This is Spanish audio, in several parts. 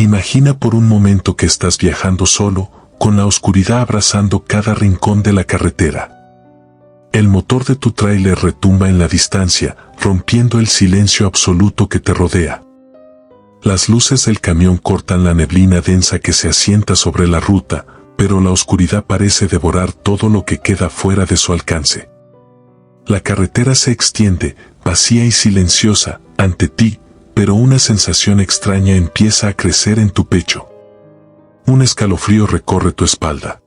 Imagina por un momento que estás viajando solo, con la oscuridad abrazando cada rincón de la carretera. El motor de tu tráiler retumba en la distancia, rompiendo el silencio absoluto que te rodea. Las luces del camión cortan la neblina densa que se asienta sobre la ruta, pero la oscuridad parece devorar todo lo que queda fuera de su alcance. La carretera se extiende, vacía y silenciosa, ante ti, pero una sensación extraña empieza a crecer en tu pecho. Un escalofrío recorre tu espalda.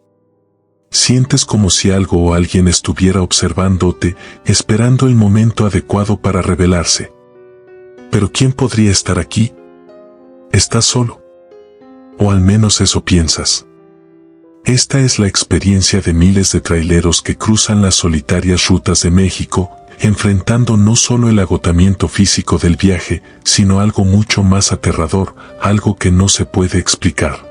Sientes como si algo o alguien estuviera observándote, esperando el momento adecuado para revelarse. ¿Pero quién podría estar aquí? ¿Estás solo? O al menos eso piensas. Esta es la experiencia de miles de traileros que cruzan las solitarias rutas de México, enfrentando no solo el agotamiento físico del viaje, sino algo mucho más aterrador, algo que no se puede explicar.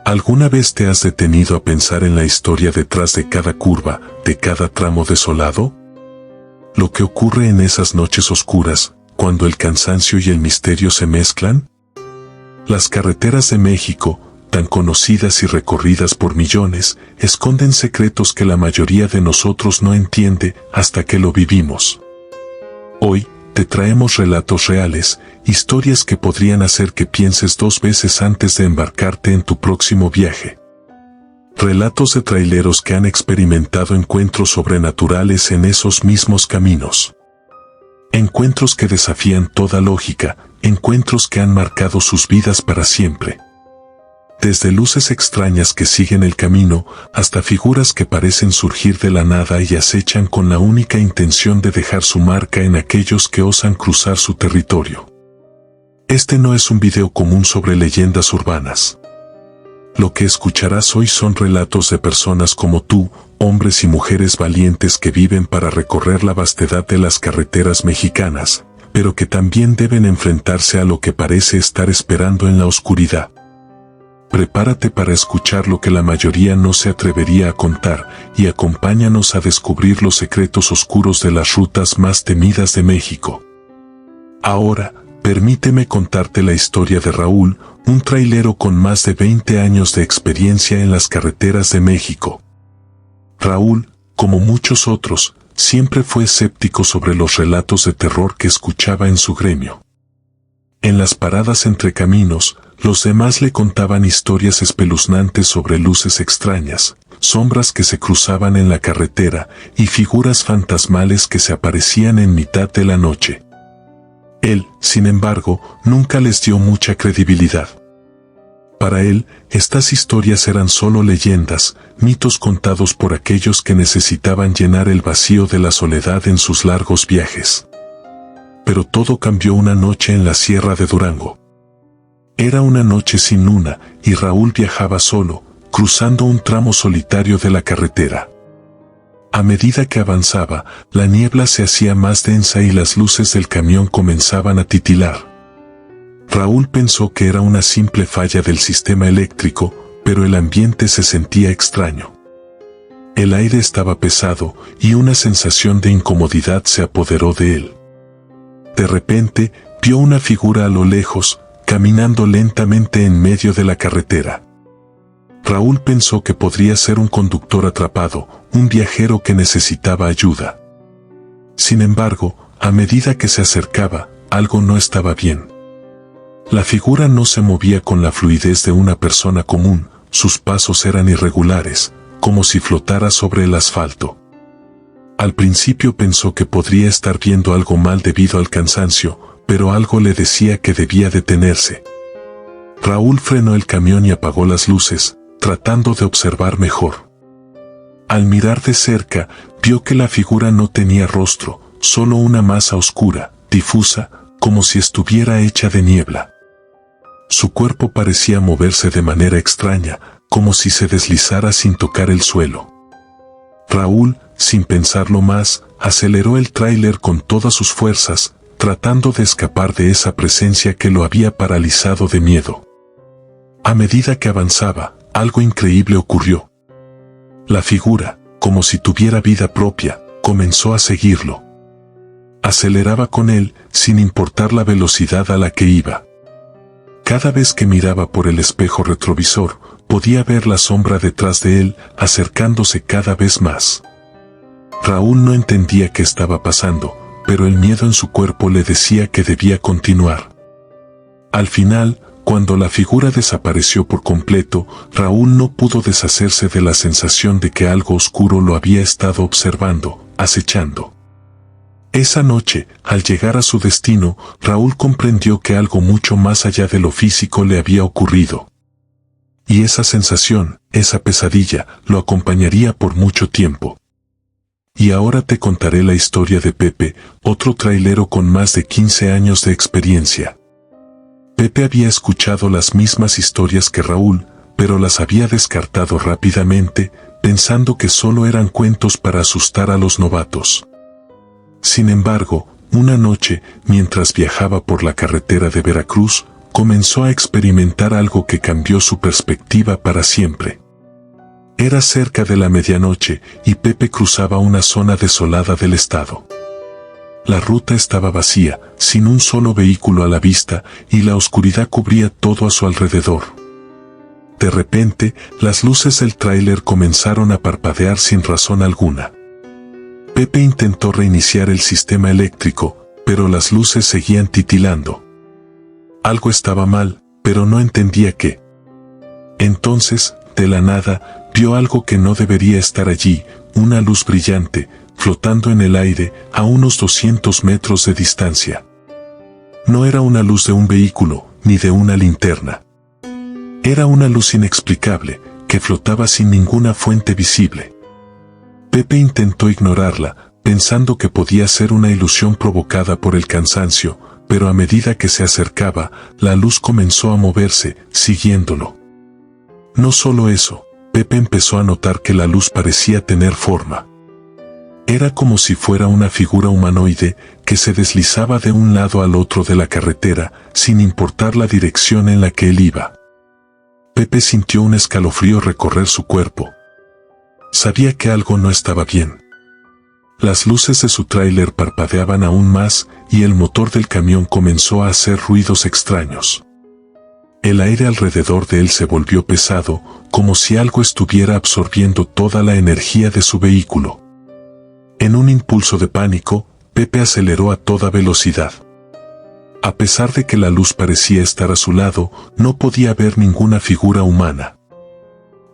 ¿Alguna vez te has detenido a pensar en la historia detrás de cada curva, de cada tramo desolado? Lo que ocurre en esas noches oscuras, cuando el cansancio y el misterio se mezclan. Las carreteras de México, tan conocidas y recorridas por millones, esconden secretos que la mayoría de nosotros no entiende hasta que lo vivimos. Hoy, te traemos relatos reales, historias que podrían hacer que pienses dos veces antes de embarcarte en tu próximo viaje. Relatos de traileros que han experimentado encuentros sobrenaturales en esos mismos caminos. Encuentros que desafían toda lógica, encuentros que han marcado sus vidas para siempre. Desde luces extrañas que siguen el camino, hasta figuras que parecen surgir de la nada y acechan con la única intención de dejar su marca en aquellos que osan cruzar su territorio. Este no es un video común sobre leyendas urbanas. Lo que escucharás hoy son relatos de personas como tú, hombres y mujeres valientes que viven para recorrer la vastedad de las carreteras mexicanas, pero que también deben enfrentarse a lo que parece estar esperando en la oscuridad. Prepárate para escuchar lo que la mayoría no se atrevería a contar y acompáñanos a descubrir los secretos oscuros de las rutas más temidas de México. Ahora, permíteme contarte la historia de Raúl, un trailero con más de 20 años de experiencia en las carreteras de México. Raúl, como muchos otros, siempre fue escéptico sobre los relatos de terror que escuchaba en su gremio. En las paradas entre caminos, los demás le contaban historias espeluznantes sobre luces extrañas, sombras que se cruzaban en la carretera y figuras fantasmales que se aparecían en mitad de la noche. Él, sin embargo, nunca les dio mucha credibilidad. Para él, estas historias eran solo leyendas, mitos contados por aquellos que necesitaban llenar el vacío de la soledad en sus largos viajes. Pero todo cambió una noche en la Sierra de Durango. Era una noche sin luna, y Raúl viajaba solo, cruzando un tramo solitario de la carretera. A medida que avanzaba, la niebla se hacía más densa y las luces del camión comenzaban a titilar. Raúl pensó que era una simple falla del sistema eléctrico, pero el ambiente se sentía extraño. El aire estaba pesado, y una sensación de incomodidad se apoderó de él. De repente, vio una figura a lo lejos, caminando lentamente en medio de la carretera. Raúl pensó que podría ser un conductor atrapado, un viajero que necesitaba ayuda. Sin embargo, a medida que se acercaba, algo no estaba bien. La figura no se movía con la fluidez de una persona común, sus pasos eran irregulares, como si flotara sobre el asfalto. Al principio pensó que podría estar viendo algo mal debido al cansancio, pero algo le decía que debía detenerse. Raúl frenó el camión y apagó las luces, tratando de observar mejor. Al mirar de cerca, vio que la figura no tenía rostro, solo una masa oscura, difusa, como si estuviera hecha de niebla. Su cuerpo parecía moverse de manera extraña, como si se deslizara sin tocar el suelo. Raúl, sin pensarlo más, aceleró el tráiler con todas sus fuerzas, tratando de escapar de esa presencia que lo había paralizado de miedo. A medida que avanzaba, algo increíble ocurrió. La figura, como si tuviera vida propia, comenzó a seguirlo. Aceleraba con él, sin importar la velocidad a la que iba. Cada vez que miraba por el espejo retrovisor, podía ver la sombra detrás de él, acercándose cada vez más. Raúl no entendía qué estaba pasando, pero el miedo en su cuerpo le decía que debía continuar. Al final, cuando la figura desapareció por completo, Raúl no pudo deshacerse de la sensación de que algo oscuro lo había estado observando, acechando. Esa noche, al llegar a su destino, Raúl comprendió que algo mucho más allá de lo físico le había ocurrido. Y esa sensación, esa pesadilla, lo acompañaría por mucho tiempo. Y ahora te contaré la historia de Pepe, otro trailero con más de 15 años de experiencia. Pepe había escuchado las mismas historias que Raúl, pero las había descartado rápidamente, pensando que solo eran cuentos para asustar a los novatos. Sin embargo, una noche, mientras viajaba por la carretera de Veracruz, comenzó a experimentar algo que cambió su perspectiva para siempre. Era cerca de la medianoche y Pepe cruzaba una zona desolada del estado. La ruta estaba vacía, sin un solo vehículo a la vista, y la oscuridad cubría todo a su alrededor. De repente, las luces del tráiler comenzaron a parpadear sin razón alguna. Pepe intentó reiniciar el sistema eléctrico, pero las luces seguían titilando. Algo estaba mal, pero no entendía qué. Entonces, de la nada, vio algo que no debería estar allí, una luz brillante, flotando en el aire, a unos 200 metros de distancia. No era una luz de un vehículo, ni de una linterna. Era una luz inexplicable, que flotaba sin ninguna fuente visible. Pepe intentó ignorarla, pensando que podía ser una ilusión provocada por el cansancio, pero a medida que se acercaba, la luz comenzó a moverse, siguiéndolo. No solo eso, Pepe empezó a notar que la luz parecía tener forma. Era como si fuera una figura humanoide que se deslizaba de un lado al otro de la carretera, sin importar la dirección en la que él iba. Pepe sintió un escalofrío recorrer su cuerpo. Sabía que algo no estaba bien. Las luces de su tráiler parpadeaban aún más y el motor del camión comenzó a hacer ruidos extraños. El aire alrededor de él se volvió pesado, como si algo estuviera absorbiendo toda la energía de su vehículo. En un impulso de pánico, Pepe aceleró a toda velocidad. A pesar de que la luz parecía estar a su lado, no podía ver ninguna figura humana.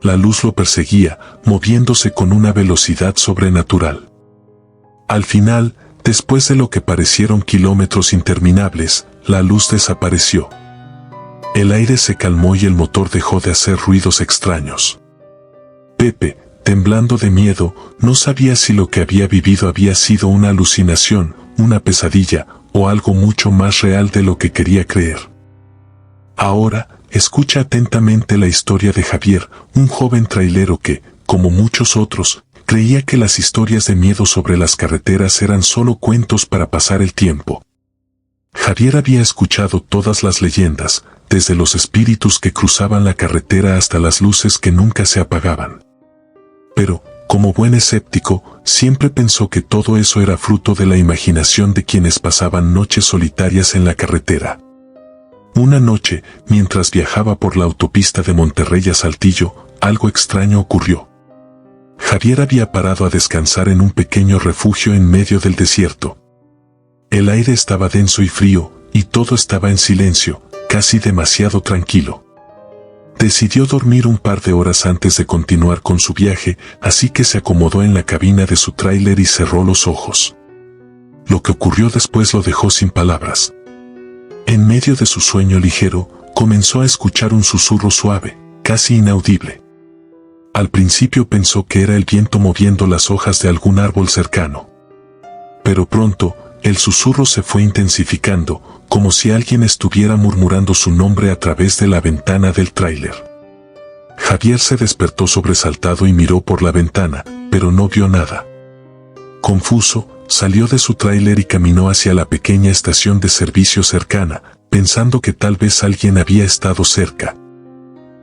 La luz lo perseguía, moviéndose con una velocidad sobrenatural. Al final, después de lo que parecieron kilómetros interminables, la luz desapareció. El aire se calmó y el motor dejó de hacer ruidos extraños. Pepe, temblando de miedo, no sabía si lo que había vivido había sido una alucinación, una pesadilla, o algo mucho más real de lo que quería creer. Ahora, escucha atentamente la historia de Javier, un joven trailero que, como muchos otros, creía que las historias de miedo sobre las carreteras eran solo cuentos para pasar el tiempo. Javier había escuchado todas las leyendas, desde los espíritus que cruzaban la carretera hasta las luces que nunca se apagaban. Pero, como buen escéptico, siempre pensó que todo eso era fruto de la imaginación de quienes pasaban noches solitarias en la carretera. Una noche, mientras viajaba por la autopista de Monterrey a Saltillo, algo extraño ocurrió. Javier había parado a descansar en un pequeño refugio en medio del desierto. El aire estaba denso y frío, y todo estaba en silencio, casi demasiado tranquilo. Decidió dormir un par de horas antes de continuar con su viaje, así que se acomodó en la cabina de su tráiler y cerró los ojos. Lo que ocurrió después lo dejó sin palabras. En medio de su sueño ligero, comenzó a escuchar un susurro suave, casi inaudible. Al principio pensó que era el viento moviendo las hojas de algún árbol cercano. Pero pronto, el susurro se fue intensificando, como si alguien estuviera murmurando su nombre a través de la ventana del tráiler. Javier se despertó sobresaltado y miró por la ventana, pero no vio nada. Confuso, salió de su tráiler y caminó hacia la pequeña estación de servicio cercana, pensando que tal vez alguien había estado cerca.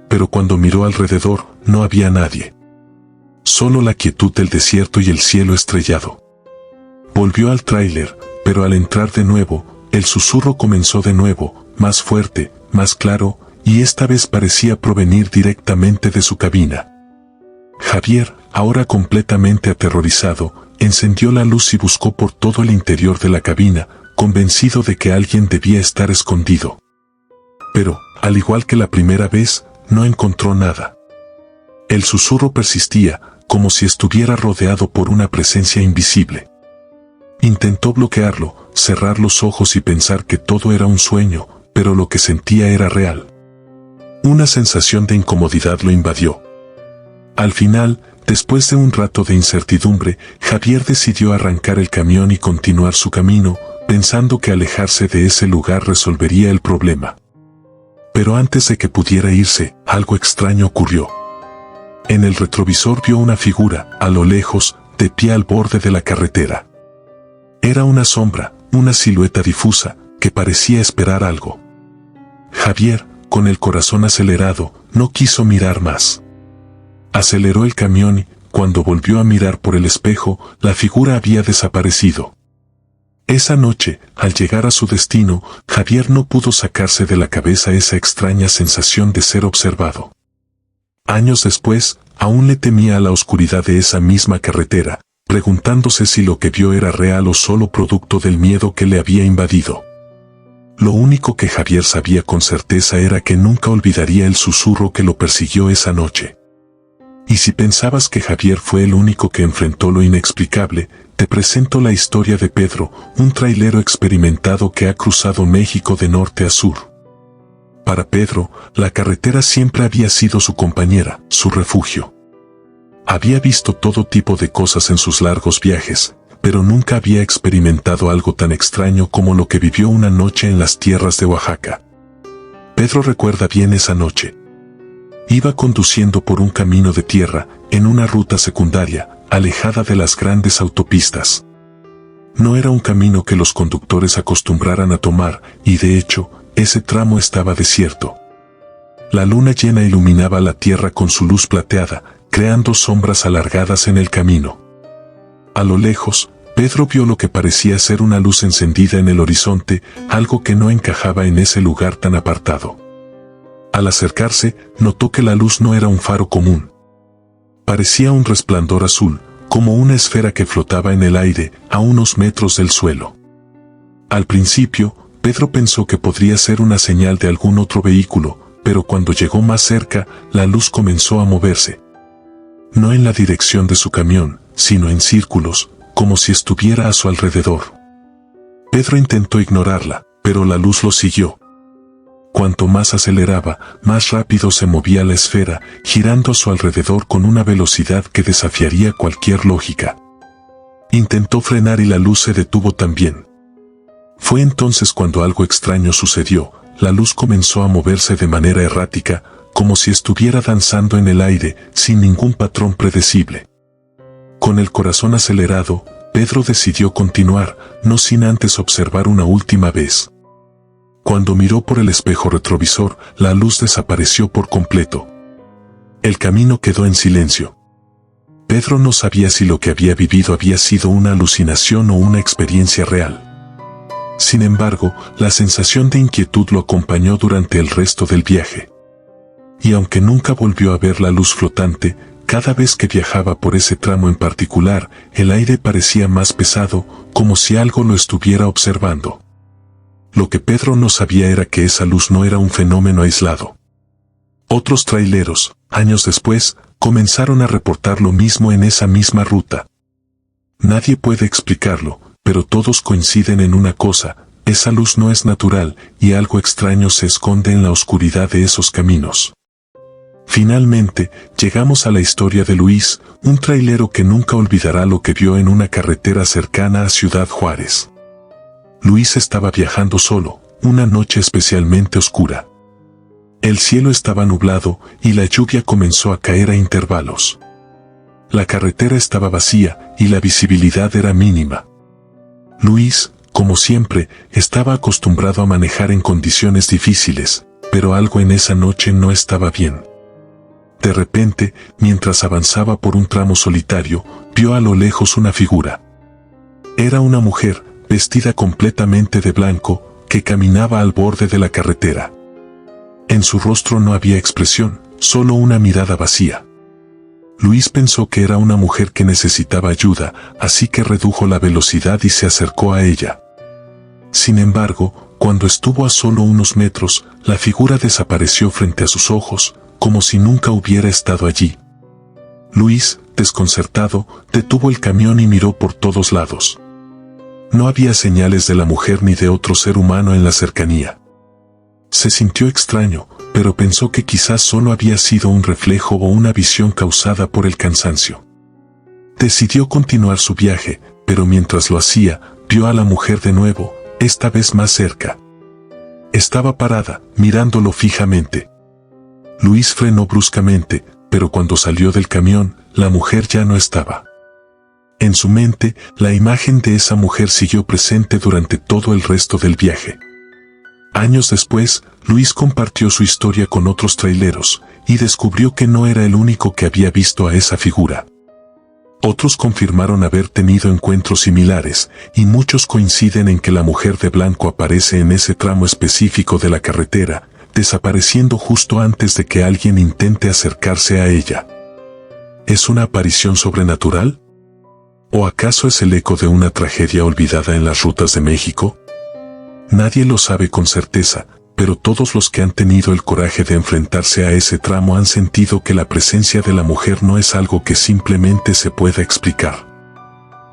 Pero cuando miró alrededor, no había nadie. Solo la quietud del desierto y el cielo estrellado. Volvió al tráiler, pero al entrar de nuevo, el susurro comenzó de nuevo, más fuerte, más claro, y esta vez parecía provenir directamente de su cabina. Javier, ahora completamente aterrorizado, encendió la luz y buscó por todo el interior de la cabina, convencido de que alguien debía estar escondido. Pero, al igual que la primera vez, no encontró nada. El susurro persistía, como si estuviera rodeado por una presencia invisible. Intentó bloquearlo, cerrar los ojos y pensar que todo era un sueño, pero lo que sentía era real. Una sensación de incomodidad lo invadió. Al final, después de un rato de incertidumbre, Javier decidió arrancar el camión y continuar su camino, pensando que alejarse de ese lugar resolvería el problema. Pero antes de que pudiera irse, algo extraño ocurrió. En el retrovisor vio una figura, a lo lejos, de pie al borde de la carretera. Era una sombra, una silueta difusa, que parecía esperar algo. Javier, con el corazón acelerado, no quiso mirar más. Aceleró el camión y, cuando volvió a mirar por el espejo, la figura había desaparecido. Esa noche, al llegar a su destino, Javier no pudo sacarse de la cabeza esa extraña sensación de ser observado. Años después, aún le temía a la oscuridad de esa misma carretera, preguntándose si lo que vio era real o solo producto del miedo que le había invadido. Lo único que Javier sabía con certeza era que nunca olvidaría el susurro que lo persiguió esa noche. Y si pensabas que Javier fue el único que enfrentó lo inexplicable, te presento la historia de Pedro, un trailero experimentado que ha cruzado México de norte a sur. Para Pedro, la carretera siempre había sido su compañera, su refugio. Había visto todo tipo de cosas en sus largos viajes, pero nunca había experimentado algo tan extraño como lo que vivió una noche en las tierras de Oaxaca. Pedro recuerda bien esa noche. Iba conduciendo por un camino de tierra, en una ruta secundaria, alejada de las grandes autopistas. No era un camino que los conductores acostumbraran a tomar, y de hecho, ese tramo estaba desierto. La luna llena iluminaba la tierra con su luz plateada, creando sombras alargadas en el camino. A lo lejos, Pedro vio lo que parecía ser una luz encendida en el horizonte, algo que no encajaba en ese lugar tan apartado. Al acercarse, notó que la luz no era un faro común. Parecía un resplandor azul, como una esfera que flotaba en el aire, a unos metros del suelo. Al principio, Pedro pensó que podría ser una señal de algún otro vehículo, pero cuando llegó más cerca, la luz comenzó a moverse. No en la dirección de su camión, sino en círculos, como si estuviera a su alrededor. Pedro intentó ignorarla, pero la luz lo siguió. Cuanto más aceleraba, más rápido se movía la esfera, girando a su alrededor con una velocidad que desafiaría cualquier lógica. Intentó frenar y la luz se detuvo también. Fue entonces cuando algo extraño sucedió, la luz comenzó a moverse de manera errática, como si estuviera danzando en el aire, sin ningún patrón predecible. Con el corazón acelerado, Pedro decidió continuar, no sin antes observar una última vez. Cuando miró por el espejo retrovisor, la luz desapareció por completo. El camino quedó en silencio. Pedro no sabía si lo que había vivido había sido una alucinación o una experiencia real. Sin embargo, la sensación de inquietud lo acompañó durante el resto del viaje. Y aunque nunca volvió a ver la luz flotante, cada vez que viajaba por ese tramo en particular, el aire parecía más pesado, como si algo lo estuviera observando. Lo que Pedro no sabía era que esa luz no era un fenómeno aislado. Otros traileros, años después, comenzaron a reportar lo mismo en esa misma ruta. Nadie puede explicarlo, pero todos coinciden en una cosa: esa luz no es natural, y algo extraño se esconde en la oscuridad de esos caminos. Finalmente, llegamos a la historia de Luis, un trailero que nunca olvidará lo que vio en una carretera cercana a Ciudad Juárez. Luis estaba viajando solo, una noche especialmente oscura. El cielo estaba nublado y la lluvia comenzó a caer a intervalos. La carretera estaba vacía y la visibilidad era mínima. Luis, como siempre, estaba acostumbrado a manejar en condiciones difíciles, pero algo en esa noche no estaba bien. De repente, mientras avanzaba por un tramo solitario, vio a lo lejos una figura. Era una mujer, vestida completamente de blanco, que caminaba al borde de la carretera. En su rostro no había expresión, solo una mirada vacía. Luis pensó que era una mujer que necesitaba ayuda, así que redujo la velocidad y se acercó a ella. Sin embargo, cuando estuvo a solo unos metros, la figura desapareció frente a sus ojos, como si nunca hubiera estado allí. Luis, desconcertado, detuvo el camión y miró por todos lados. No había señales de la mujer ni de otro ser humano en la cercanía. Se sintió extraño, pero pensó que quizás solo había sido un reflejo o una visión causada por el cansancio. Decidió continuar su viaje, pero mientras lo hacía, vio a la mujer de nuevo, esta vez más cerca. Estaba parada, mirándolo fijamente. Luis frenó bruscamente, pero cuando salió del camión, la mujer ya no estaba. En su mente, la imagen de esa mujer siguió presente durante todo el resto del viaje. Años después, Luis compartió su historia con otros traileros, y descubrió que no era el único que había visto a esa figura. Otros confirmaron haber tenido encuentros similares, y muchos coinciden en que la mujer de blanco aparece en ese tramo específico de la carretera, desapareciendo justo antes de que alguien intente acercarse a ella. ¿Es una aparición sobrenatural? ¿O acaso es el eco de una tragedia olvidada en las rutas de México? Nadie lo sabe con certeza, pero todos los que han tenido el coraje de enfrentarse a ese tramo han sentido que la presencia de la mujer no es algo que simplemente se pueda explicar.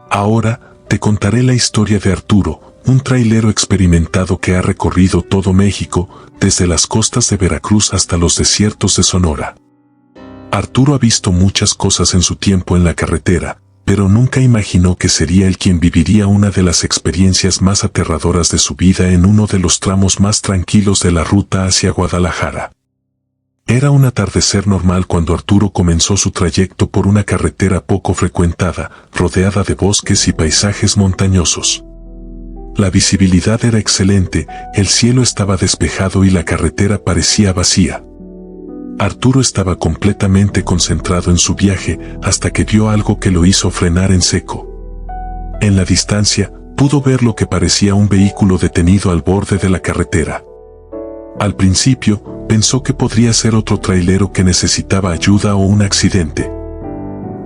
Ahora, te contaré la historia de Arturo, un trailero experimentado que ha recorrido todo México, desde las costas de Veracruz hasta los desiertos de Sonora. Arturo ha visto muchas cosas en su tiempo en la carretera, pero nunca imaginó que sería él quien viviría una de las experiencias más aterradoras de su vida en uno de los tramos más tranquilos de la ruta hacia Guadalajara. Era un atardecer normal cuando Arturo comenzó su trayecto por una carretera poco frecuentada, rodeada de bosques y paisajes montañosos. La visibilidad era excelente, el cielo estaba despejado y la carretera parecía vacía. Arturo estaba completamente concentrado en su viaje hasta que vio algo que lo hizo frenar en seco. En la distancia, pudo ver lo que parecía un vehículo detenido al borde de la carretera. Al principio, pensó que podría ser otro trailero que necesitaba ayuda o un accidente.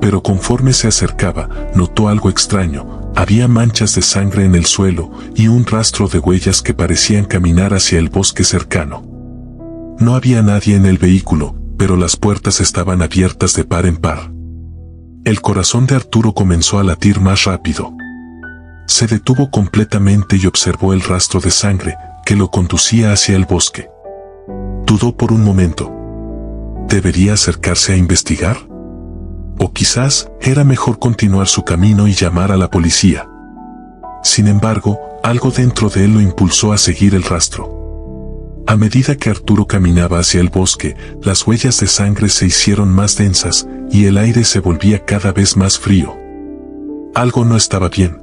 Pero conforme se acercaba, notó algo extraño. Había manchas de sangre en el suelo y un rastro de huellas que parecían caminar hacia el bosque cercano. No había nadie en el vehículo, pero las puertas estaban abiertas de par en par. El corazón de Arturo comenzó a latir más rápido. Se detuvo completamente y observó el rastro de sangre que lo conducía hacia el bosque. Dudó por un momento. ¿Debería acercarse a investigar? O quizás era mejor continuar su camino y llamar a la policía. Sin embargo, algo dentro de él lo impulsó a seguir el rastro. A medida que Arturo caminaba hacia el bosque, las huellas de sangre se hicieron más densas y el aire se volvía cada vez más frío. Algo no estaba bien.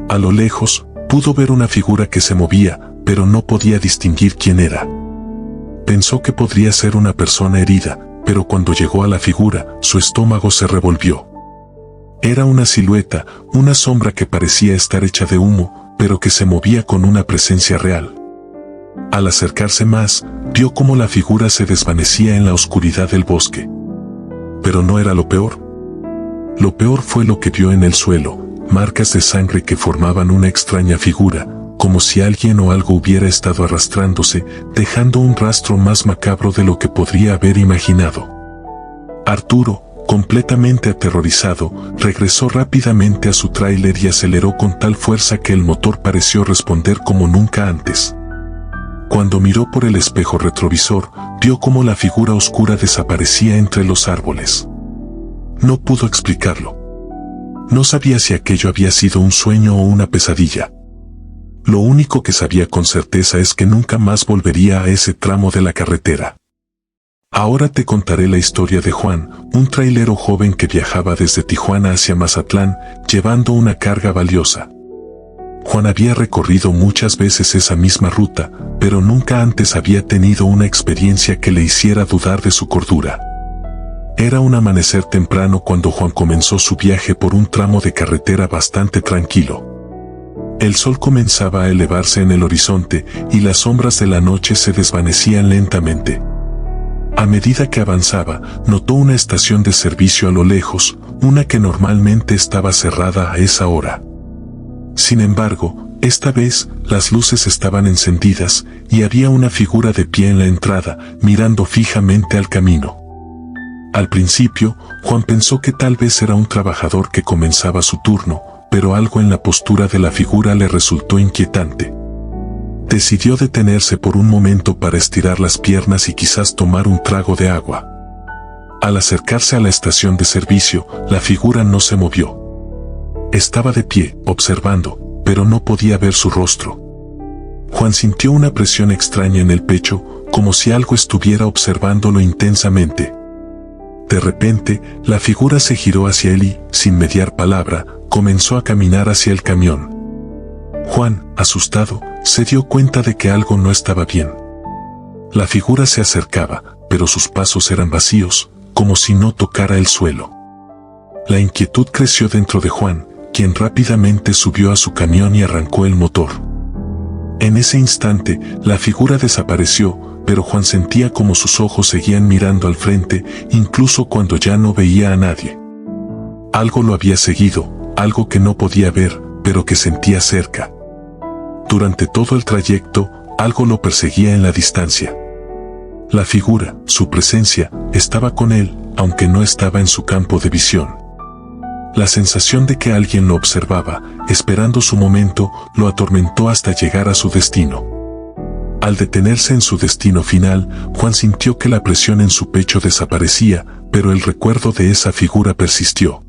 A lo lejos, pudo ver una figura que se movía, pero no podía distinguir quién era. Pensó que podría ser una persona herida, pero cuando llegó a la figura, su estómago se revolvió. Era una silueta, una sombra que parecía estar hecha de humo, pero que se movía con una presencia real. Al acercarse más, vio cómo la figura se desvanecía en la oscuridad del bosque. Pero no era lo peor. Lo peor fue lo que vio en el suelo, marcas de sangre que formaban una extraña figura, como si alguien o algo hubiera estado arrastrándose, dejando un rastro más macabro de lo que podría haber imaginado. Arturo, completamente aterrorizado, regresó rápidamente a su tráiler y aceleró con tal fuerza que el motor pareció responder como nunca antes. Cuando miró por el espejo retrovisor, vio cómo la figura oscura desaparecía entre los árboles. No pudo explicarlo. No sabía si aquello había sido un sueño o una pesadilla. Lo único que sabía con certeza es que nunca más volvería a ese tramo de la carretera. Ahora te contaré la historia de Juan, un trailero joven que viajaba desde Tijuana hacia Mazatlán, llevando una carga valiosa. Juan había recorrido muchas veces esa misma ruta, pero nunca antes había tenido una experiencia que le hiciera dudar de su cordura. Era un amanecer temprano cuando Juan comenzó su viaje por un tramo de carretera bastante tranquilo. El sol comenzaba a elevarse en el horizonte y las sombras de la noche se desvanecían lentamente. A medida que avanzaba, notó una estación de servicio a lo lejos, una que normalmente estaba cerrada a esa hora. Sin embargo, esta vez las luces estaban encendidas y había una figura de pie en la entrada, mirando fijamente al camino. Al principio, Juan pensó que tal vez era un trabajador que comenzaba su turno, pero algo en la postura de la figura le resultó inquietante. Decidió detenerse por un momento para estirar las piernas y quizás tomar un trago de agua. Al acercarse a la estación de servicio, la figura no se movió. Estaba de pie, observando, pero no podía ver su rostro. Juan sintió una presión extraña en el pecho, como si algo estuviera observándolo intensamente. De repente, la figura se giró hacia él y, sin mediar palabra, comenzó a caminar hacia el camión. Juan, asustado, se dio cuenta de que algo no estaba bien. La figura se acercaba, pero sus pasos eran vacíos, como si no tocara el suelo. La inquietud creció dentro de Juan, quien rápidamente subió a su camión y arrancó el motor. En ese instante, la figura desapareció, pero Juan sentía como sus ojos seguían mirando al frente, incluso cuando ya no veía a nadie. Algo lo había seguido, algo que no podía ver, pero que sentía cerca. Durante todo el trayecto, algo lo perseguía en la distancia. La figura, su presencia, estaba con él, aunque no estaba en su campo de visión. La sensación de que alguien lo observaba, esperando su momento, lo atormentó hasta llegar a su destino. Al detenerse en su destino final, Juan sintió que la presión en su pecho desaparecía, pero el recuerdo de esa figura persistió.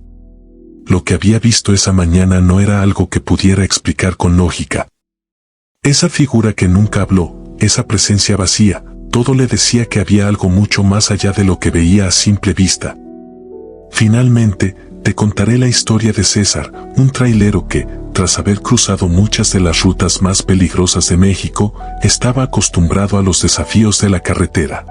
Lo que había visto esa mañana no era algo que pudiera explicar con lógica. Esa figura que nunca habló, esa presencia vacía, todo le decía que había algo mucho más allá de lo que veía a simple vista. Finalmente, te contaré la historia de César, un trailero que, tras haber cruzado muchas de las rutas más peligrosas de México, estaba acostumbrado a los desafíos de la carretera.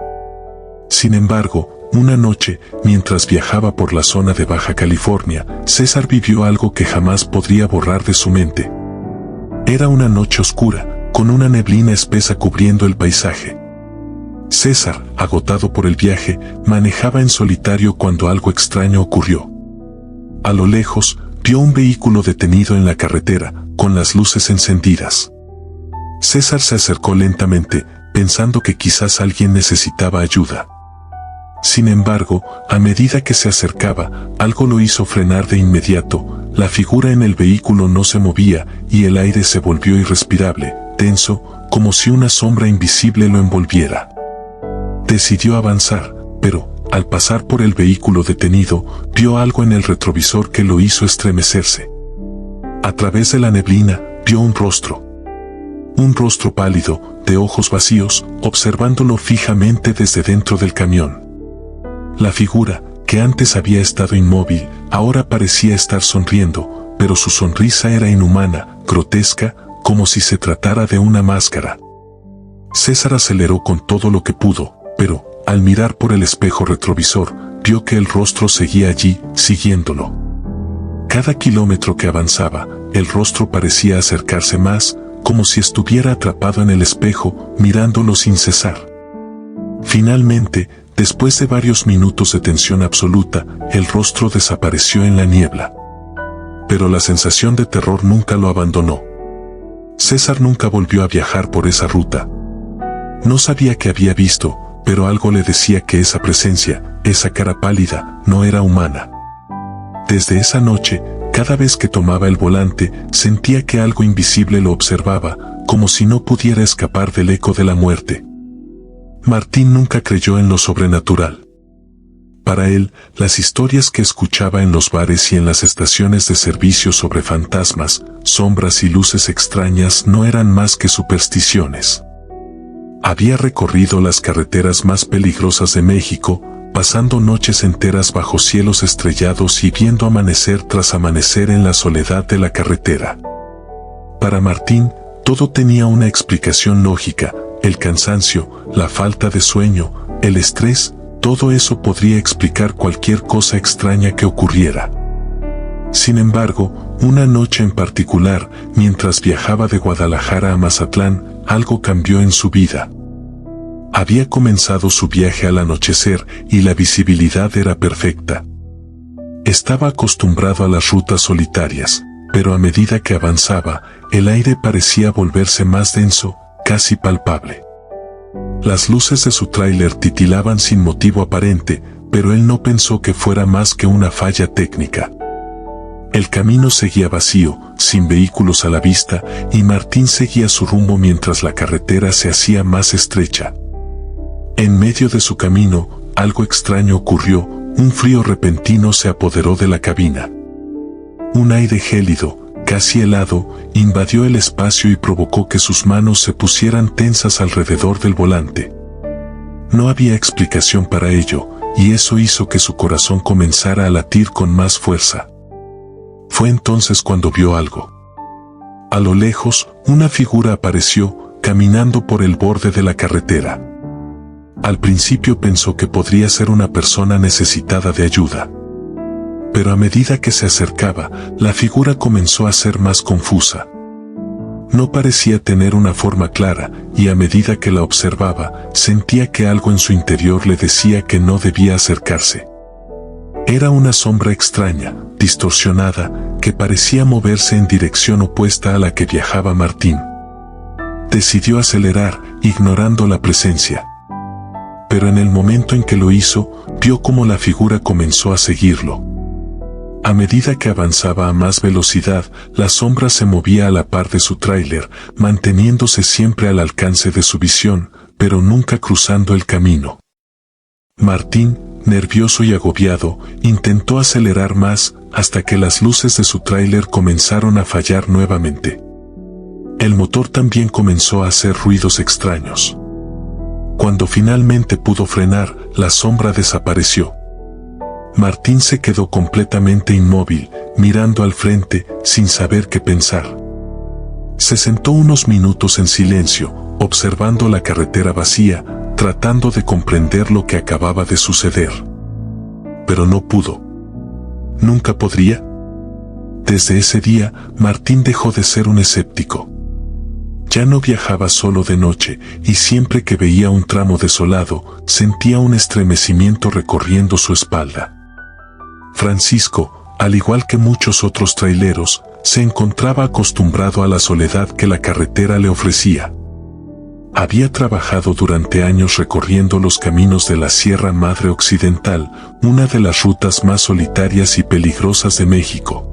Sin embargo, una noche, mientras viajaba por la zona de Baja California, César vivió algo que jamás podría borrar de su mente. Era una noche oscura, con una neblina espesa cubriendo el paisaje. César, agotado por el viaje, manejaba en solitario cuando algo extraño ocurrió. A lo lejos, vio un vehículo detenido en la carretera, con las luces encendidas. César se acercó lentamente, pensando que quizás alguien necesitaba ayuda. Sin embargo, a medida que se acercaba, algo lo hizo frenar de inmediato. La figura en el vehículo no se movía y el aire se volvió irrespirable, tenso, como si una sombra invisible lo envolviera. Decidió avanzar, pero, al pasar por el vehículo detenido, vio algo en el retrovisor que lo hizo estremecerse. A través de la neblina, vio un rostro. Un rostro pálido, de ojos vacíos, observándolo fijamente desde dentro del camión. La figura, que antes había estado inmóvil, ahora parecía estar sonriendo, pero su sonrisa era inhumana, grotesca, como si se tratara de una máscara. César aceleró con todo lo que pudo, pero, al mirar por el espejo retrovisor, vio que el rostro seguía allí, siguiéndolo. Cada kilómetro que avanzaba, el rostro parecía acercarse más, como si estuviera atrapado en el espejo, mirándolo sin cesar. Finalmente, después de varios minutos de tensión absoluta, el rostro desapareció en la niebla. Pero la sensación de terror nunca lo abandonó. César nunca volvió a viajar por esa ruta. No sabía qué había visto, pero algo le decía que esa presencia, esa cara pálida, no era humana. Desde esa noche, cada vez que tomaba el volante, sentía que algo invisible lo observaba, como si no pudiera escapar del eco de la muerte. Martín nunca creyó en lo sobrenatural. Para él, las historias que escuchaba en los bares y en las estaciones de servicio sobre fantasmas, sombras y luces extrañas no eran más que supersticiones. Había recorrido las carreteras más peligrosas de México, pasando noches enteras bajo cielos estrellados y viendo amanecer tras amanecer en la soledad de la carretera. Para Martín, todo tenía una explicación lógica: el cansancio, la falta de sueño, el estrés, todo eso podría explicar cualquier cosa extraña que ocurriera. Sin embargo, una noche en particular, mientras viajaba de Guadalajara a Mazatlán, algo cambió en su vida. Había comenzado su viaje al anochecer y la visibilidad era perfecta. Estaba acostumbrado a las rutas solitarias, pero a medida que avanzaba, el aire parecía volverse más denso, casi palpable. Las luces de su tráiler titilaban sin motivo aparente, pero él no pensó que fuera más que una falla técnica. El camino seguía vacío, sin vehículos a la vista, y Martín seguía su rumbo mientras la carretera se hacía más estrecha. En medio de su camino, algo extraño ocurrió, un frío repentino se apoderó de la cabina. Un aire gélido, casi helado, invadió el espacio y provocó que sus manos se pusieran tensas alrededor del volante. No había explicación para ello, y eso hizo que su corazón comenzara a latir con más fuerza. Fue entonces cuando vio algo. A lo lejos, una figura apareció, caminando por el borde de la carretera. Al principio pensó que podría ser una persona necesitada de ayuda. Pero a medida que se acercaba, la figura comenzó a ser más confusa. No parecía tener una forma clara, y a medida que la observaba, sentía que algo en su interior le decía que no debía acercarse. Era una sombra extraña, distorsionada, que parecía moverse en dirección opuesta a la que viajaba Martín. Decidió acelerar, ignorando la presencia. Pero en el momento en que lo hizo, vio cómo la figura comenzó a seguirlo. A medida que avanzaba a más velocidad, la sombra se movía a la par de su tráiler, manteniéndose siempre al alcance de su visión, pero nunca cruzando el camino. Martín, nervioso y agobiado, intentó acelerar más, hasta que las luces de su tráiler comenzaron a fallar nuevamente. El motor también comenzó a hacer ruidos extraños. Cuando finalmente pudo frenar, la sombra desapareció. Martín se quedó completamente inmóvil, mirando al frente, sin saber qué pensar. Se sentó unos minutos en silencio, observando la carretera vacía, tratando de comprender lo que acababa de suceder. Pero no pudo. ¿Nunca podría? Desde ese día, Martín dejó de ser un escéptico. Ya no viajaba solo de noche, y siempre que veía un tramo desolado, sentía un estremecimiento recorriendo su espalda. Francisco, al igual que muchos otros traileros, se encontraba acostumbrado a la soledad que la carretera le ofrecía. Había trabajado durante años recorriendo los caminos de la Sierra Madre Occidental, una de las rutas más solitarias y peligrosas de México.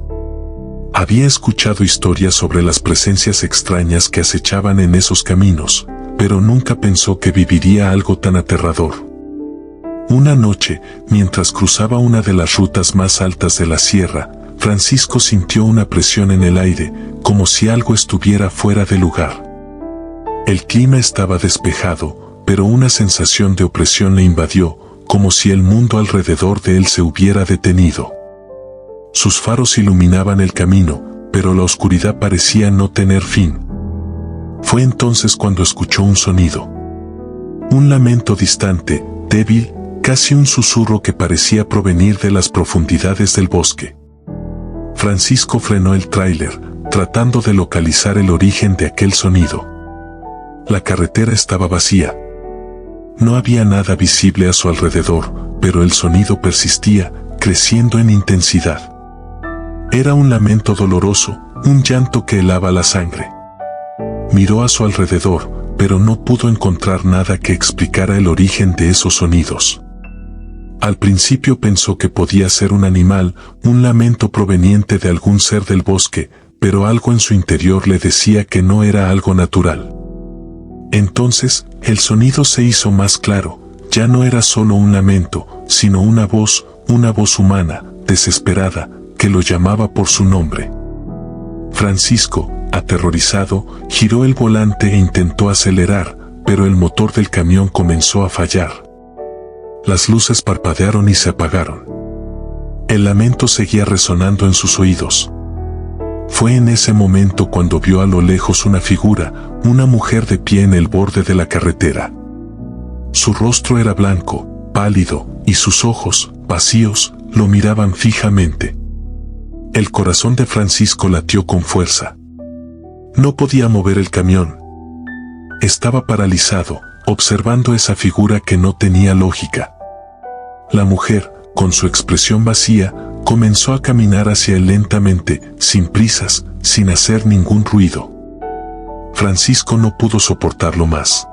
Había escuchado historias sobre las presencias extrañas que acechaban en esos caminos, pero nunca pensó que viviría algo tan aterrador. Una noche, mientras cruzaba una de las rutas más altas de la sierra, Francisco sintió una presión en el aire, como si algo estuviera fuera de lugar. El clima estaba despejado, pero una sensación de opresión le invadió, como si el mundo alrededor de él se hubiera detenido. Sus faros iluminaban el camino, pero la oscuridad parecía no tener fin. Fue entonces cuando escuchó un sonido. Un lamento distante, débil, casi un susurro que parecía provenir de las profundidades del bosque. Francisco frenó el tráiler, tratando de localizar el origen de aquel sonido. La carretera estaba vacía. No había nada visible a su alrededor, pero el sonido persistía, creciendo en intensidad. Era un lamento doloroso, un llanto que helaba la sangre. Miró a su alrededor, pero no pudo encontrar nada que explicara el origen de esos sonidos. Al principio pensó que podía ser un animal, un lamento proveniente de algún ser del bosque, pero algo en su interior le decía que no era algo natural. Entonces, el sonido se hizo más claro, ya no era solo un lamento, sino una voz humana, desesperada, que lo llamaba por su nombre. Francisco, aterrorizado, giró el volante e intentó acelerar, pero el motor del camión comenzó a fallar. Las luces parpadearon y se apagaron. El lamento seguía resonando en sus oídos. Fue en ese momento cuando vio a lo lejos una figura, una mujer de pie en el borde de la carretera. Su rostro era blanco, pálido, y sus ojos, vacíos, lo miraban fijamente. El corazón de Francisco latió con fuerza. No podía mover el camión. Estaba paralizado, observando esa figura que no tenía lógica. La mujer, con su expresión vacía, comenzó a caminar hacia él lentamente, sin prisas, sin hacer ningún ruido. Francisco no pudo soportarlo más.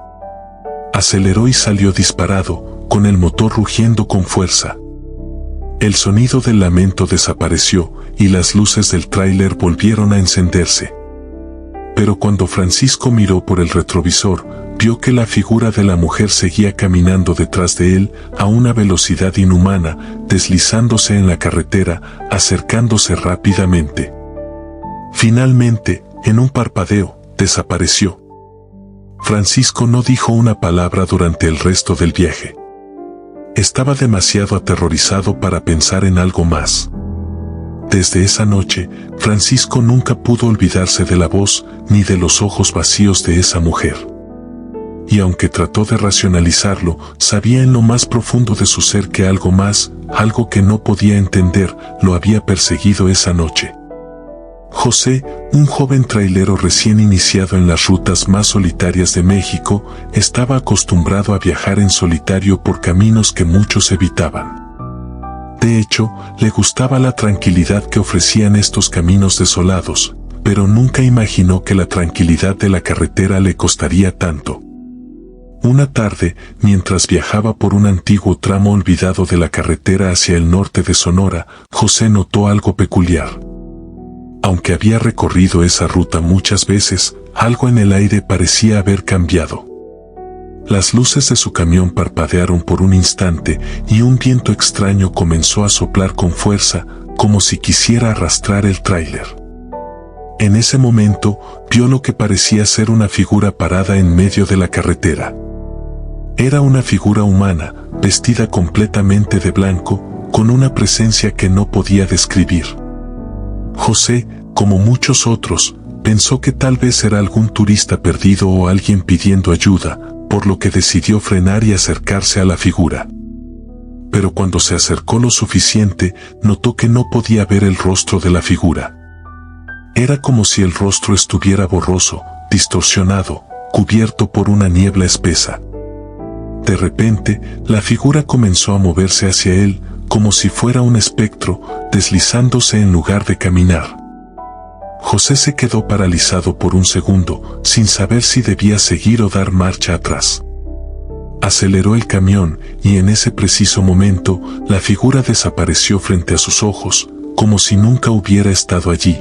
Aceleró y salió disparado, con el motor rugiendo con fuerza. El sonido del lamento desapareció y las luces del tráiler volvieron a encenderse. Pero cuando Francisco miró por el retrovisor, vio que la figura de la mujer seguía caminando detrás de él a una velocidad inhumana, deslizándose en la carretera, acercándose rápidamente. Finalmente, en un parpadeo, desapareció. Francisco no dijo una palabra durante el resto del viaje. Estaba demasiado aterrorizado para pensar en algo más. Desde esa noche, Francisco nunca pudo olvidarse de la voz ni de los ojos vacíos de esa mujer. Y aunque trató de racionalizarlo, sabía en lo más profundo de su ser que algo más, algo que no podía entender, lo había perseguido esa noche. José, un joven trailero recién iniciado en las rutas más solitarias de México, estaba acostumbrado a viajar en solitario por caminos que muchos evitaban. De hecho, le gustaba la tranquilidad que ofrecían estos caminos desolados, pero nunca imaginó que la tranquilidad de la carretera le costaría tanto. Una tarde, mientras viajaba por un antiguo tramo olvidado de la carretera hacia el norte de Sonora, José notó algo peculiar. Aunque había recorrido esa ruta muchas veces, algo en el aire parecía haber cambiado. Las luces de su camión parpadearon por un instante y un viento extraño comenzó a soplar con fuerza, como si quisiera arrastrar el tráiler. En ese momento, vio lo que parecía ser una figura parada en medio de la carretera. Era una figura humana, vestida completamente de blanco, con una presencia que no podía describir. José, como muchos otros, pensó que tal vez era algún turista perdido o alguien pidiendo ayuda, por lo que decidió frenar y acercarse a la figura. Pero cuando se acercó lo suficiente, notó que no podía ver el rostro de la figura. Era como si el rostro estuviera borroso, distorsionado, cubierto por una niebla espesa. De repente, la figura comenzó a moverse hacia él, como si fuera un espectro, deslizándose en lugar de caminar. José se quedó paralizado por un segundo, sin saber si debía seguir o dar marcha atrás. Aceleró el camión, y en ese preciso momento, la figura desapareció frente a sus ojos, como si nunca hubiera estado allí.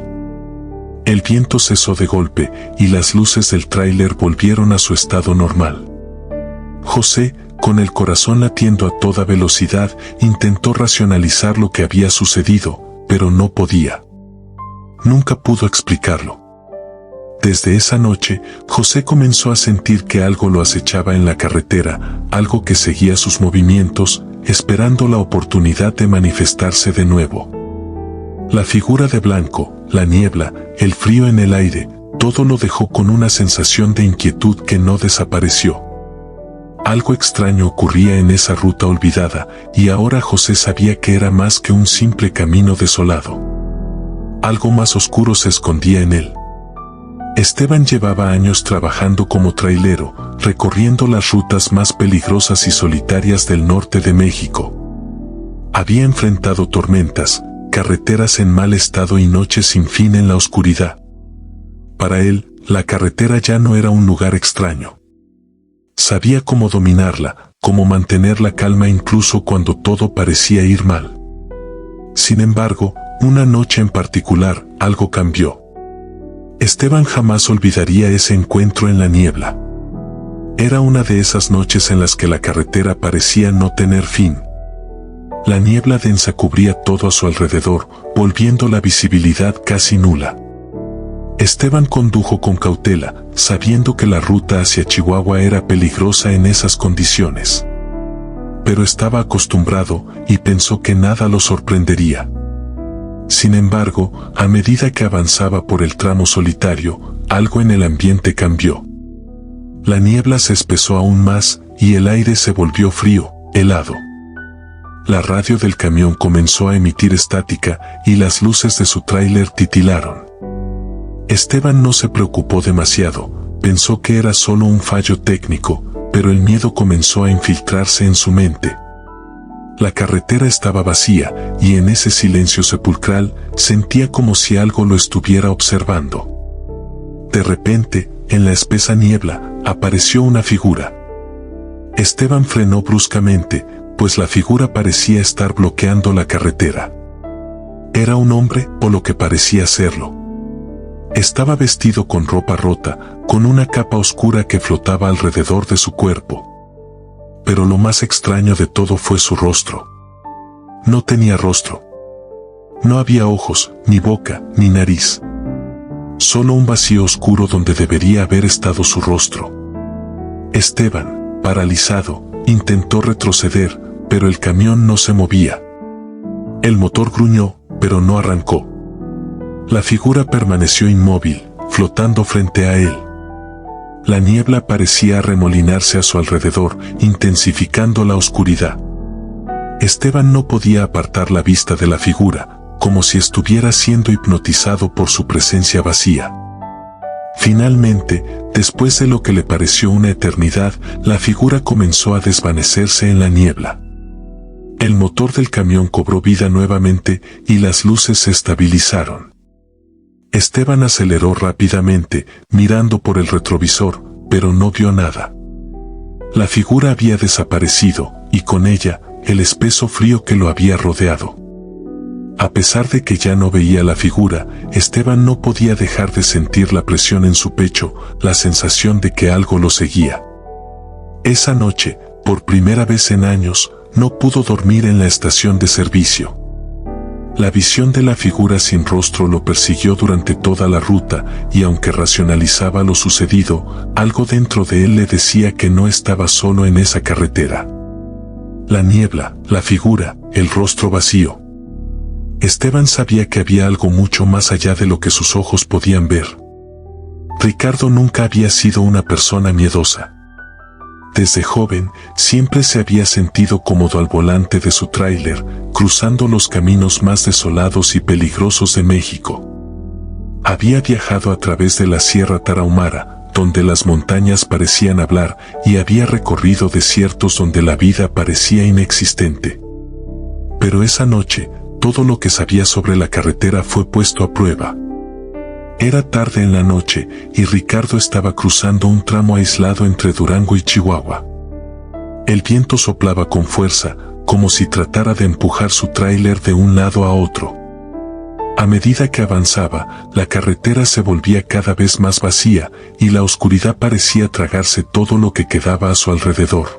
El viento cesó de golpe, y las luces del tráiler volvieron a su estado normal. José, con el corazón latiendo a toda velocidad, intentó racionalizar lo que había sucedido, pero no podía. Nunca pudo explicarlo. Desde esa noche, José comenzó a sentir que algo lo acechaba en la carretera, algo que seguía sus movimientos, esperando la oportunidad de manifestarse de nuevo. La figura de blanco, la niebla, el frío en el aire, todo lo dejó con una sensación de inquietud que no desapareció. Algo extraño ocurría en esa ruta olvidada, y ahora José sabía que era más que un simple camino desolado. Algo más oscuro se escondía en él. Esteban llevaba años trabajando como trailero, recorriendo las rutas más peligrosas y solitarias del norte de México. Había enfrentado tormentas, carreteras en mal estado y noches sin fin en la oscuridad. Para él, la carretera ya no era un lugar extraño. Sabía cómo dominarla, cómo mantener la calma incluso cuando todo parecía ir mal. Sin embargo, una noche en particular, algo cambió. Esteban jamás olvidaría ese encuentro en la niebla. Era una de esas noches en las que la carretera parecía no tener fin. La niebla densa cubría todo a su alrededor, volviendo la visibilidad casi nula. Esteban condujo con cautela, sabiendo que la ruta hacia Chihuahua era peligrosa en esas condiciones. Pero estaba acostumbrado y pensó que nada lo sorprendería. Sin embargo, a medida que avanzaba por el tramo solitario, algo en el ambiente cambió. La niebla se espesó aún más y el aire se volvió frío, helado. la radio del camión comenzó a emitir estática y las luces de su tráiler titilaron. Esteban no se preocupó demasiado, pensó que era solo un fallo técnico, pero el miedo comenzó a infiltrarse en su mente. La carretera estaba vacía y en ese silencio sepulcral sentía como si algo lo estuviera observando. De repente, en la espesa niebla, apareció una figura. Esteban frenó bruscamente, pues la figura parecía estar bloqueando la carretera. ¿Era un hombre o lo que parecía serlo? Estaba vestido con ropa rota, con una capa oscura que flotaba alrededor de su cuerpo. Pero lo más extraño de todo fue su rostro. No tenía rostro. No había ojos, ni boca, ni nariz. Solo un vacío oscuro donde debería haber estado su rostro. Esteban, paralizado, intentó retroceder, pero el camión no se movía. El motor gruñó, pero no arrancó. La figura permaneció inmóvil, flotando frente a él. La niebla parecía arremolinarse a su alrededor, intensificando la oscuridad. Esteban no podía apartar la vista de la figura, como si estuviera siendo hipnotizado por su presencia vacía. Finalmente, después de lo que le pareció una eternidad, la figura comenzó a desvanecerse en la niebla. El motor del camión cobró vida nuevamente y las luces se estabilizaron. Esteban aceleró rápidamente, mirando por el retrovisor, pero no vio nada. La figura había desaparecido, y con ella, el espeso frío que lo había rodeado. A pesar de que ya no veía la figura, Esteban no podía dejar de sentir la presión en su pecho, la sensación de que algo lo seguía. Esa noche, por primera vez en años, no pudo dormir en la estación de servicio. La visión de la figura sin rostro lo persiguió durante toda la ruta, y aunque racionalizaba lo sucedido, algo dentro de él le decía que no estaba solo en esa carretera. La niebla, la figura, el rostro vacío. Esteban sabía que había algo mucho más allá de lo que sus ojos podían ver. Ricardo nunca había sido una persona miedosa. Desde joven, siempre se había sentido cómodo al volante de su tráiler, cruzando los caminos más desolados y peligrosos de México. Había viajado a través de la Sierra Tarahumara, donde las montañas parecían hablar, y había recorrido desiertos donde la vida parecía inexistente. Pero esa noche, todo lo que sabía sobre la carretera fue puesto a prueba. Era tarde en la noche y Ricardo estaba cruzando un tramo aislado entre Durango y Chihuahua. El viento soplaba con fuerza, como si tratara de empujar su tráiler de un lado a otro. A medida que avanzaba, la carretera se volvía cada vez más vacía y la oscuridad parecía tragarse todo lo que quedaba a su alrededor.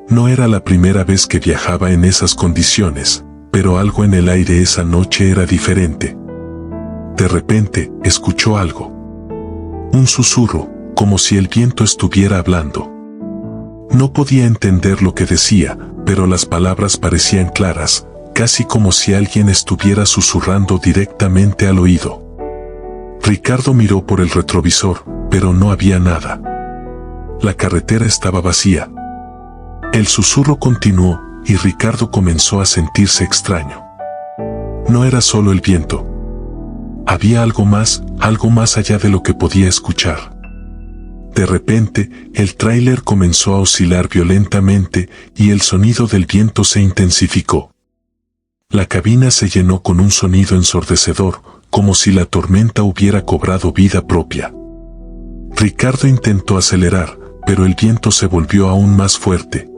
No era la primera vez que viajaba en esas condiciones, pero algo en el aire esa noche era diferente. De repente, escuchó algo. Un susurro, como si el viento estuviera hablando. No podía entender lo que decía, pero las palabras parecían claras, casi como si alguien estuviera susurrando directamente al oído. Ricardo miró por el retrovisor, pero no había nada. La carretera estaba vacía. El susurro continuó, y Ricardo comenzó a sentirse extraño. No era solo el viento. Había algo más allá de lo que podía escuchar. De repente, el tráiler comenzó a oscilar violentamente y el sonido del viento se intensificó. La cabina se llenó con un sonido ensordecedor, como si la tormenta hubiera cobrado vida propia. Ricardo intentó acelerar, pero el viento se volvió aún más fuerte.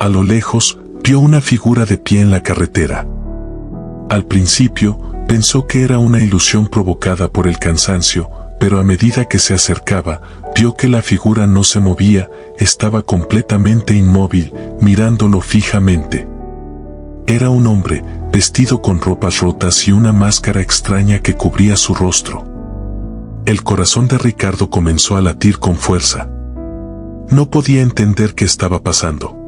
A lo lejos, vio una figura de pie en la carretera. Al principio, pensó que era una ilusión provocada por el cansancio, pero a medida que se acercaba, vio que la figura no se movía, estaba completamente inmóvil, mirándolo fijamente. Era un hombre, vestido con ropas rotas y una máscara extraña que cubría su rostro. El corazón de Ricardo comenzó a latir con fuerza. No podía entender qué estaba pasando.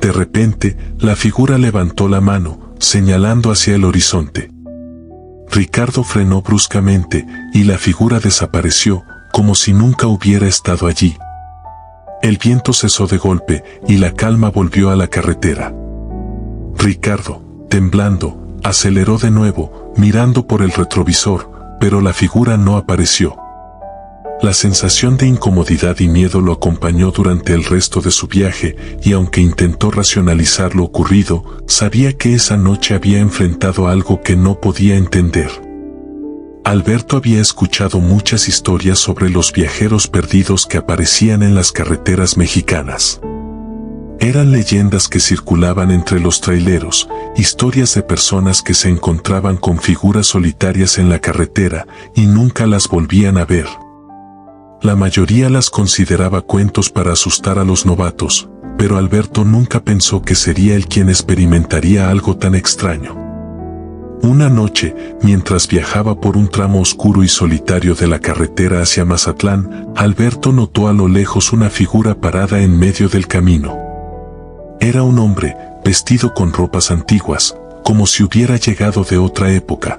De repente, la figura levantó la mano, señalando hacia el horizonte. Ricardo frenó bruscamente, y la figura desapareció, como si nunca hubiera estado allí. El viento cesó de golpe, y la calma volvió a la carretera. Ricardo, temblando, aceleró de nuevo, mirando por el retrovisor, pero la figura no apareció. La sensación de incomodidad y miedo lo acompañó durante el resto de su viaje, y aunque intentó racionalizar lo ocurrido, sabía que esa noche había enfrentado algo que no podía entender. Alberto había escuchado muchas historias sobre los viajeros perdidos que aparecían en las carreteras mexicanas. Eran leyendas que circulaban entre los traileros, historias de personas que se encontraban con figuras solitarias en la carretera y nunca las volvían a ver. La mayoría las consideraba cuentos para asustar a los novatos, pero Alberto nunca pensó que sería él quien experimentaría algo tan extraño. Una noche, mientras viajaba por un tramo oscuro y solitario de la carretera hacia Mazatlán, Alberto notó a lo lejos una figura parada en medio del camino. Era un hombre, vestido con ropas antiguas, como si hubiera llegado de otra época.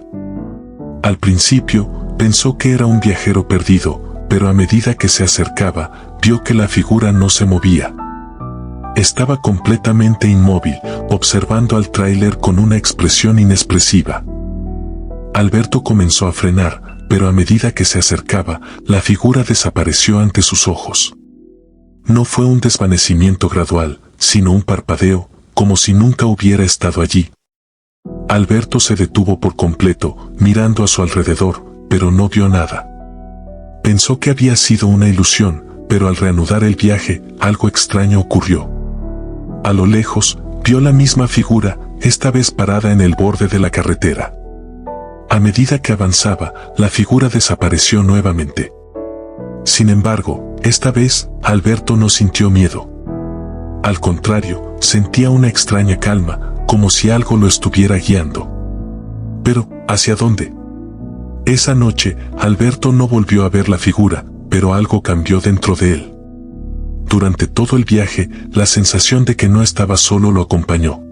Al principio, pensó que era un viajero perdido, pero a medida que se acercaba, vio que la figura no se movía. Estaba completamente inmóvil, observando al tráiler con una expresión inexpresiva. Alberto comenzó a frenar, pero a medida que se acercaba, la figura desapareció ante sus ojos. No fue un desvanecimiento gradual, sino un parpadeo, como si nunca hubiera estado allí. Alberto se detuvo por completo, mirando a su alrededor, pero no vio nada. Pensó que había sido una ilusión, pero al reanudar el viaje, algo extraño ocurrió. A lo lejos, vio la misma figura, esta vez parada en el borde de la carretera. A medida que avanzaba, la figura desapareció nuevamente. Sin embargo, esta vez, Alberto no sintió miedo. Al contrario, sentía una extraña calma, como si algo lo estuviera guiando. Pero, ¿hacia dónde? Esa noche, Alberto no volvió a ver la figura, pero algo cambió dentro de él. Durante todo el viaje, la sensación de que no estaba solo lo acompañó.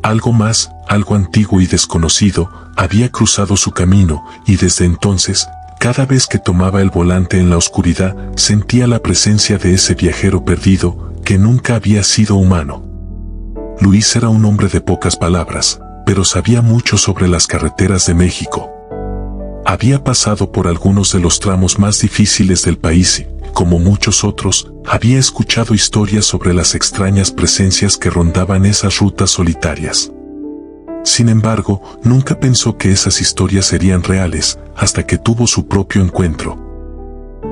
Algo más, algo antiguo y desconocido, había cruzado su camino, y desde entonces, cada vez que tomaba el volante en la oscuridad, sentía la presencia de ese viajero perdido, que nunca había sido humano. Luis era un hombre de pocas palabras, pero sabía mucho sobre las carreteras de México. Había pasado por algunos de los tramos más difíciles del país y, como muchos otros, había escuchado historias sobre las extrañas presencias que rondaban esas rutas solitarias. Sin embargo, nunca pensó que esas historias serían reales, hasta que tuvo su propio encuentro.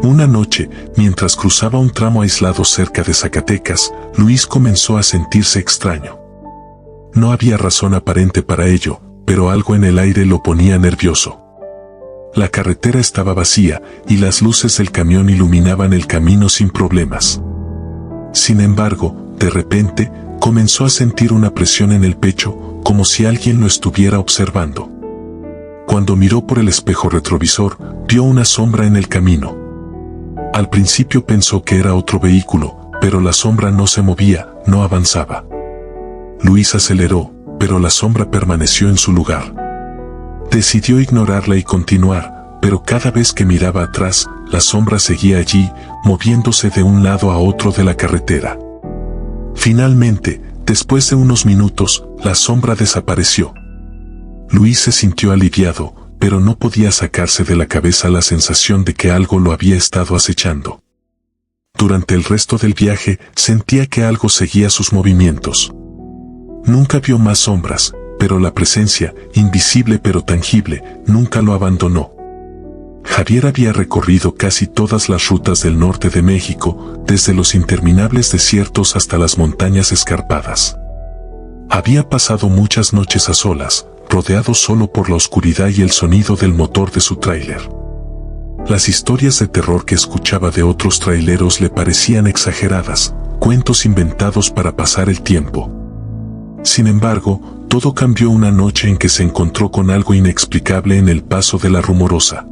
Una noche, mientras cruzaba un tramo aislado cerca de Zacatecas, Luis comenzó a sentirse extraño. No había razón aparente para ello, pero algo en el aire lo ponía nervioso. La carretera estaba vacía, y las luces del camión iluminaban el camino sin problemas. Sin embargo, de repente, comenzó a sentir una presión en el pecho, como si alguien lo estuviera observando. Cuando miró por el espejo retrovisor, vio una sombra en el camino. Al principio pensó que era otro vehículo, pero la sombra no se movía, no avanzaba. Luis aceleró, pero la sombra permaneció en su lugar. Decidió ignorarla y continuar, pero cada vez que miraba atrás, la sombra seguía allí, moviéndose de un lado a otro de la carretera. Finalmente, después de unos minutos, la sombra desapareció. Luis se sintió aliviado, pero no podía sacarse de la cabeza la sensación de que algo lo había estado acechando. Durante el resto del viaje, sentía que algo seguía sus movimientos. Nunca vio más sombras, pero la presencia, invisible pero tangible, nunca lo abandonó. Javier había recorrido casi todas las rutas del norte de México, desde los interminables desiertos hasta las montañas escarpadas. Había pasado muchas noches a solas, rodeado solo por la oscuridad y el sonido del motor de su tráiler. Las historias de terror que escuchaba de otros traileros le parecían exageradas, cuentos inventados para pasar el tiempo. Sin embargo, todo cambió una noche en que se encontró con algo inexplicable en el paso de la Rumorosa.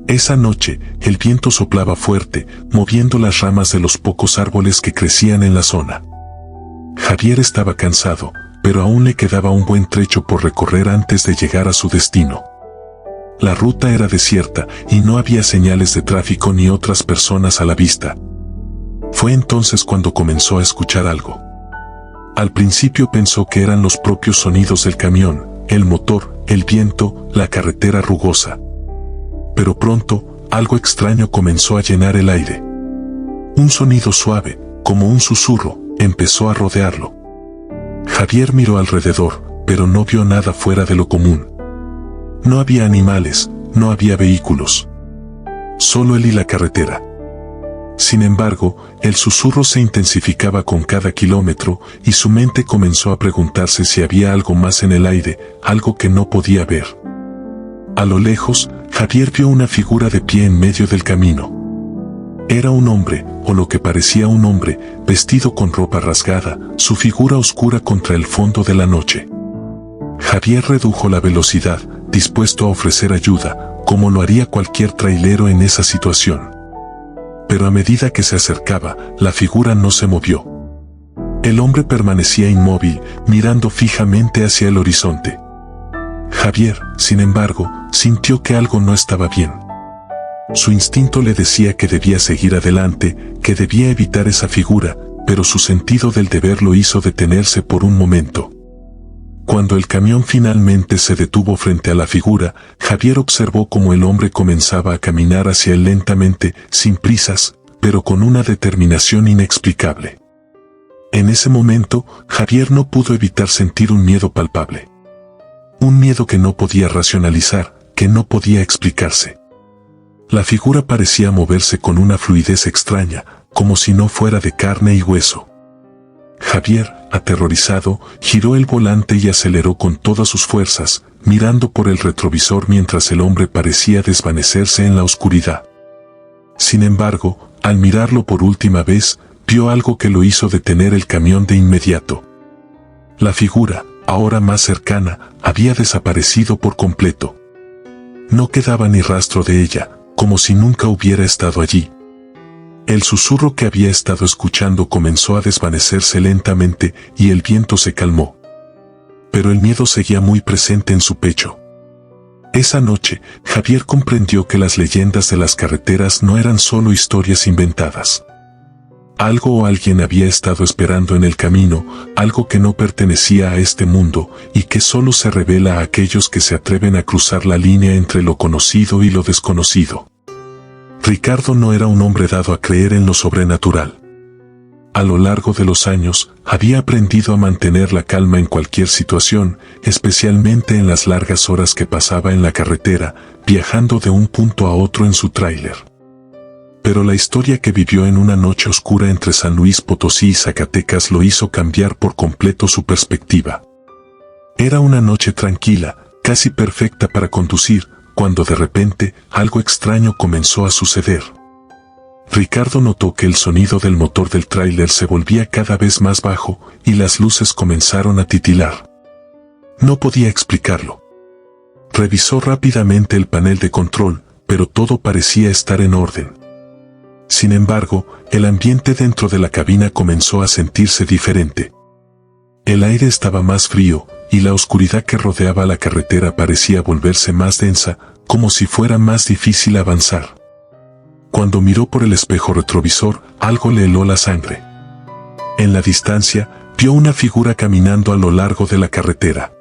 Esa noche, el viento soplaba fuerte, moviendo las ramas de los pocos árboles que crecían en la zona. Javier estaba cansado, pero aún le quedaba un buen trecho por recorrer antes de llegar a su destino. La ruta era desierta y no había señales de tráfico ni otras personas a la vista. Fue entonces cuando comenzó a escuchar algo. Al principio pensó que eran los propios sonidos del camión, el motor, el viento, la carretera rugosa. Pero pronto, algo extraño comenzó a llenar el aire. Un sonido suave, como un susurro, empezó a rodearlo. Javier miró alrededor, pero no vio nada fuera de lo común. No había animales, no había vehículos. Solo él y la carretera. Sin embargo, el susurro se intensificaba con cada kilómetro y su mente comenzó a preguntarse si había algo más en el aire, algo que no podía ver. A lo lejos, Javier vio una figura de pie en medio del camino. Era un hombre, o lo que parecía un hombre, vestido con ropa rasgada, su figura oscura contra el fondo de la noche. Javier redujo la velocidad, dispuesto a ofrecer ayuda, como lo haría cualquier trailero en esa situación. Pero a medida que se acercaba, la figura no se movió. El hombre permanecía inmóvil, mirando fijamente hacia el horizonte. Javier, sin embargo, sintió que algo no estaba bien. Su instinto le decía que debía seguir adelante, que debía evitar esa figura, pero su sentido del deber lo hizo detenerse por un momento. Cuando el camión finalmente se detuvo frente a la figura, Javier observó cómo el hombre comenzaba a caminar hacia él lentamente, sin prisas, pero con una determinación inexplicable. En ese momento, Javier no pudo evitar sentir un miedo palpable. Un miedo que no podía racionalizar, que no podía explicarse. La figura parecía moverse con una fluidez extraña, como si no fuera de carne y hueso. Javier, aterrorizado, giró el volante y aceleró con todas sus fuerzas, mirando por el retrovisor mientras el hombre parecía desvanecerse en la oscuridad. Sin embargo, al mirarlo por última vez, vio algo que lo hizo detener el camión de inmediato. La figura, ahora más cercana, había desaparecido por completo. No quedaba ni rastro de ella, como si nunca hubiera estado allí. El susurro que había estado escuchando comenzó a desvanecerse lentamente y el viento se calmó. Pero el miedo seguía muy presente en su pecho. Esa noche, Javier comprendió que las leyendas de las carreteras no eran solo historias inventadas. Algo o alguien había estado esperando en el camino, algo que no pertenecía a este mundo y que solo se revela a aquellos que se atreven a cruzar la línea entre lo conocido y lo desconocido. Ricardo no era un hombre dado a creer en lo sobrenatural. A lo largo de los años, había aprendido a mantener la calma en cualquier situación, especialmente en las largas horas que pasaba en la carretera, viajando de un punto a otro en su tráiler. Pero la historia que vivió en una noche oscura entre San Luis Potosí y Zacatecas lo hizo cambiar por completo su perspectiva. Era una noche tranquila, casi perfecta para conducir, cuando de repente, algo extraño comenzó a suceder. Ricardo notó que el sonido del motor del tráiler se volvía cada vez más bajo y las luces comenzaron a titilar. No podía explicarlo. Revisó rápidamente el panel de control, pero todo parecía estar en orden. Sin embargo, el ambiente dentro de la cabina comenzó a sentirse diferente. El aire estaba más frío, y la oscuridad que rodeaba la carretera parecía volverse más densa, como si fuera más difícil avanzar. Cuando miró por el espejo retrovisor, algo le heló la sangre. En la distancia, vio una figura caminando a lo largo de la carretera.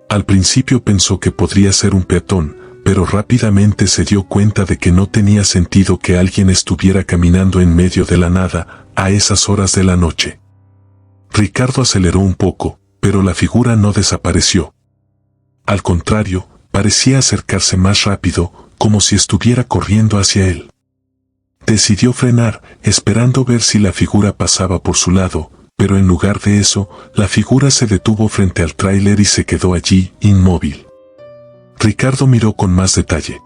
Al principio pensó que podría ser un peatón, pero rápidamente se dio cuenta de que no tenía sentido que alguien estuviera caminando en medio de la nada, a esas horas de la noche. Ricardo aceleró un poco, pero la figura no desapareció. Al contrario, parecía acercarse más rápido, como si estuviera corriendo hacia él. Decidió frenar, esperando ver si la figura pasaba por su lado, pero en lugar de eso, la figura se detuvo frente al tráiler y se quedó allí, inmóvil. Ricardo miró con más detalle.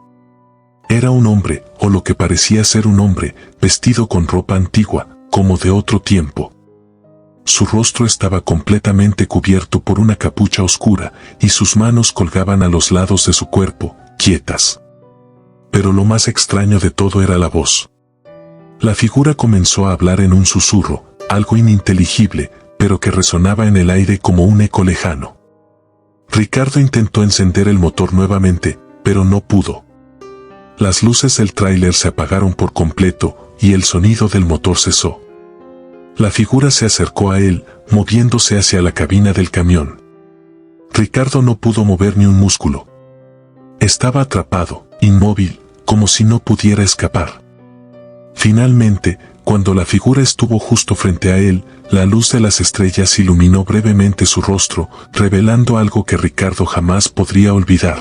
Era un hombre, o lo que parecía ser un hombre, vestido con ropa antigua, como de otro tiempo. Su rostro estaba completamente cubierto por una capucha oscura, y sus manos colgaban a los lados de su cuerpo, quietas. Pero lo más extraño de todo era la voz. La figura comenzó a hablar en un susurro, algo ininteligible, pero que resonaba en el aire como un eco lejano. Ricardo intentó encender el motor nuevamente, pero no pudo. Las luces del tráiler se apagaron por completo, y el sonido del motor cesó. La figura se acercó a él, moviéndose hacia la cabina del camión. Ricardo no pudo mover ni un músculo. Estaba atrapado, inmóvil, como si no pudiera escapar. Finalmente, cuando la figura estuvo justo frente a él, la luz de las estrellas iluminó brevemente su rostro, revelando algo que Ricardo jamás podría olvidar.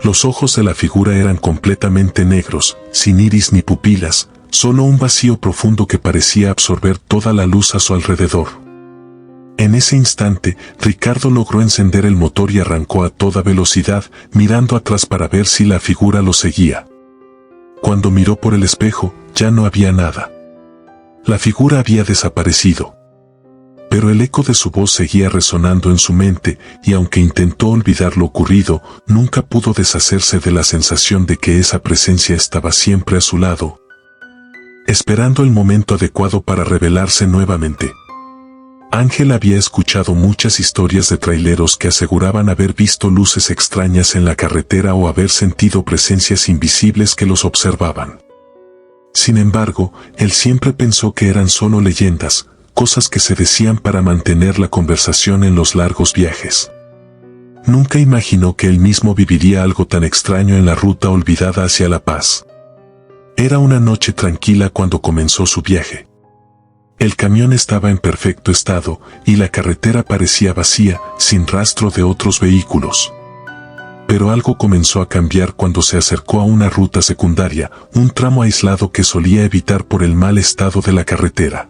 Los ojos de la figura eran completamente negros, sin iris ni pupilas, solo un vacío profundo que parecía absorber toda la luz a su alrededor. En ese instante, Ricardo logró encender el motor y arrancó a toda velocidad, mirando atrás para ver si la figura lo seguía. Cuando miró por el espejo, ya no había nada. La figura había desaparecido. Pero el eco de su voz seguía resonando en su mente, y aunque intentó olvidar lo ocurrido, nunca pudo deshacerse de la sensación de que esa presencia estaba siempre a su lado, esperando el momento adecuado para revelarse nuevamente. Ángel había escuchado muchas historias de traileros que aseguraban haber visto luces extrañas en la carretera o haber sentido presencias invisibles que los observaban. Sin embargo, él siempre pensó que eran solo leyendas, cosas que se decían para mantener la conversación en los largos viajes. Nunca imaginó que él mismo viviría algo tan extraño en la ruta olvidada hacia La Paz. Era una noche tranquila cuando comenzó su viaje. El camión estaba en perfecto estado, y la carretera parecía vacía, sin rastro de otros vehículos. Pero algo comenzó a cambiar cuando se acercó a una ruta secundaria, un tramo aislado que solía evitar por el mal estado de la carretera.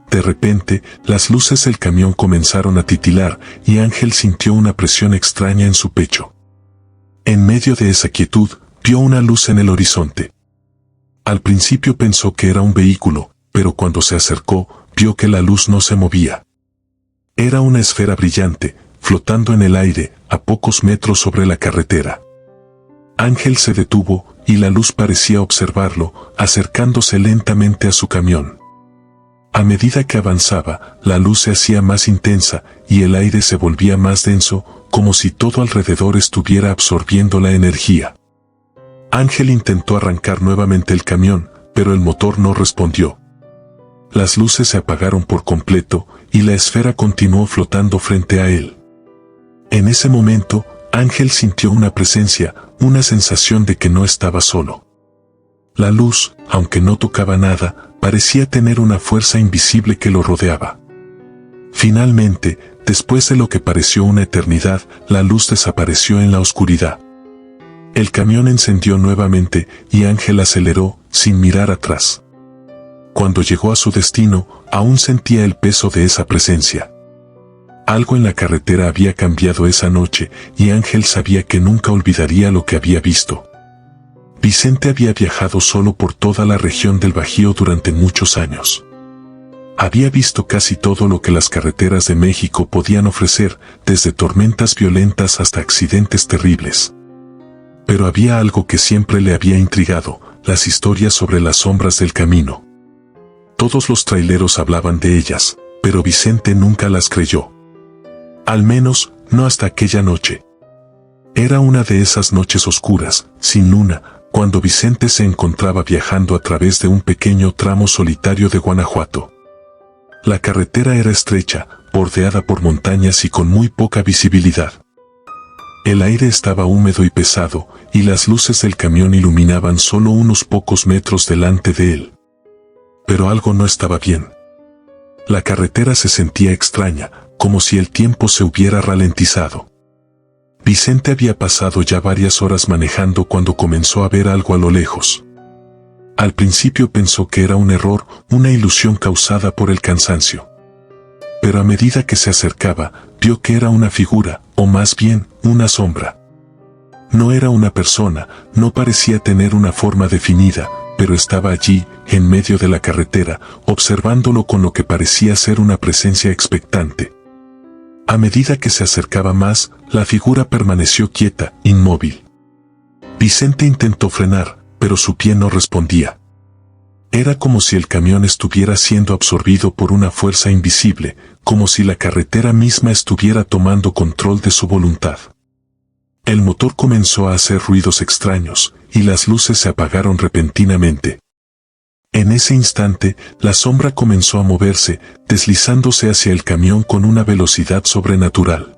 De repente, las luces del camión comenzaron a titilar, y Ángel sintió una presión extraña en su pecho. En medio de esa quietud, vio una luz en el horizonte. Al principio pensó que era un vehículo, pero cuando se acercó, vio que la luz no se movía. Era una esfera brillante, flotando en el aire, a pocos metros sobre la carretera. Ángel se detuvo, y la luz parecía observarlo, acercándose lentamente a su camión. A medida que avanzaba, la luz se hacía más intensa, y el aire se volvía más denso, como si todo alrededor estuviera absorbiendo la energía. Ángel intentó arrancar nuevamente el camión, pero el motor no respondió. Las luces se apagaron por completo, y la esfera continuó flotando frente a él. En ese momento, Ángel sintió una presencia, una sensación de que no estaba solo. La luz, aunque no tocaba nada, parecía tener una fuerza invisible que lo rodeaba. Finalmente, después de lo que pareció una eternidad, la luz desapareció en la oscuridad. El camión encendió nuevamente, y Ángel aceleró, sin mirar atrás. Cuando llegó a su destino, aún sentía el peso de esa presencia. Algo en la carretera había cambiado esa noche, y Ángel sabía que nunca olvidaría lo que había visto. Vicente había viajado solo por toda la región del Bajío durante muchos años. Había visto casi todo lo que las carreteras de México podían ofrecer, desde tormentas violentas hasta accidentes terribles. Pero había algo que siempre le había intrigado, las historias sobre las sombras del camino. Todos los traileros hablaban de ellas, pero Vicente nunca las creyó. Al menos, no hasta aquella noche. Era una de esas noches oscuras, sin luna, cuando Vicente se encontraba viajando a través de un pequeño tramo solitario de Guanajuato. La carretera era estrecha, bordeada por montañas y con muy poca visibilidad. El aire estaba húmedo y pesado, y las luces del camión iluminaban solo unos pocos metros delante de él. Pero algo no estaba bien. La carretera se sentía extraña, como si el tiempo se hubiera ralentizado. Vicente había pasado ya varias horas manejando cuando comenzó a ver algo a lo lejos. Al principio pensó que era un error, una ilusión causada por el cansancio. Pero a medida que se acercaba, vio que era una figura, o más bien, una sombra. No era una persona, no parecía tener una forma definida, pero estaba allí, en medio de la carretera, observándolo con lo que parecía ser una presencia expectante. A medida que se acercaba más, la figura permaneció quieta, inmóvil. Vicente intentó frenar, pero su pie no respondía. Era como si el camión estuviera siendo absorbido por una fuerza invisible, como si la carretera misma estuviera tomando control de su voluntad. El motor comenzó a hacer ruidos extraños, y las luces se apagaron repentinamente. En ese instante, la sombra comenzó a moverse, deslizándose hacia el camión con una velocidad sobrenatural.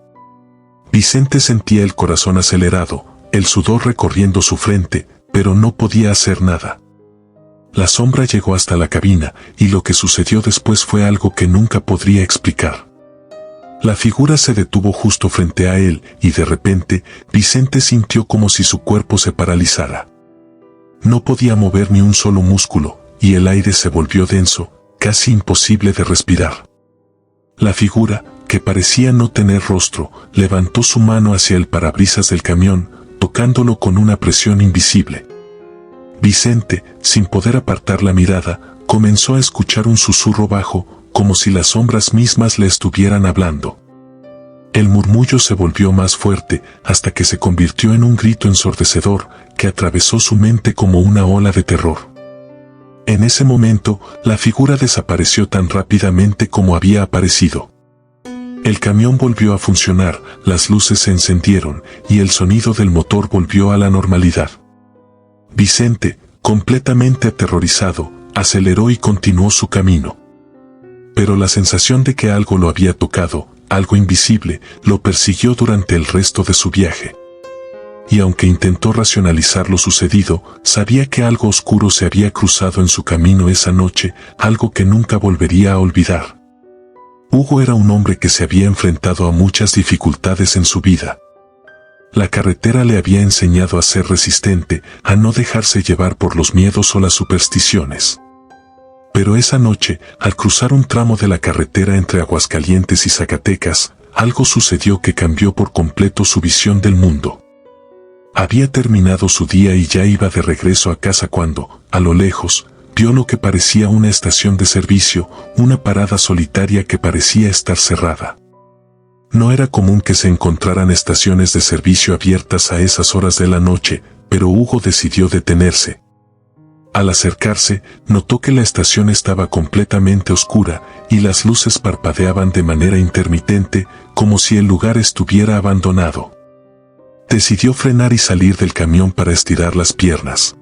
Vicente sentía el corazón acelerado, el sudor recorriendo su frente, pero no podía hacer nada. La sombra llegó hasta la cabina, y lo que sucedió después fue algo que nunca podría explicar. La figura se detuvo justo frente a él, y de repente, Vicente sintió como si su cuerpo se paralizara. No podía mover ni un solo músculo, y el aire se volvió denso, casi imposible de respirar. La figura, que parecía no tener rostro, levantó su mano hacia el parabrisas del camión, tocándolo con una presión invisible. Vicente, sin poder apartar la mirada, comenzó a escuchar un susurro bajo, como si las sombras mismas le estuvieran hablando. El murmullo se volvió más fuerte, hasta que se convirtió en un grito ensordecedor, que atravesó su mente como una ola de terror. En ese momento, la figura desapareció tan rápidamente como había aparecido. El camión volvió a funcionar, las luces se encendieron, y el sonido del motor volvió a la normalidad. Vicente, completamente aterrorizado, aceleró y continuó su camino. Pero la sensación de que algo lo había tocado, algo invisible, lo persiguió durante el resto de su viaje. Y aunque intentó racionalizar lo sucedido, sabía que algo oscuro se había cruzado en su camino esa noche, algo que nunca volvería a olvidar. Hugo era un hombre que se había enfrentado a muchas dificultades en su vida. La carretera le había enseñado a ser resistente, a no dejarse llevar por los miedos o las supersticiones. Pero esa noche, al cruzar un tramo de la carretera entre Aguascalientes y Zacatecas, algo sucedió que cambió por completo su visión del mundo. Había terminado su día y ya iba de regreso a casa cuando, a lo lejos, vio lo que parecía una estación de servicio, una parada solitaria que parecía estar cerrada. No era común que se encontraran estaciones de servicio abiertas a esas horas de la noche, pero Hugo decidió detenerse. Al acercarse, notó que la estación estaba completamente oscura y las luces parpadeaban de manera intermitente, como si el lugar estuviera abandonado. Decidió frenar y salir del camión para estirar las piernas.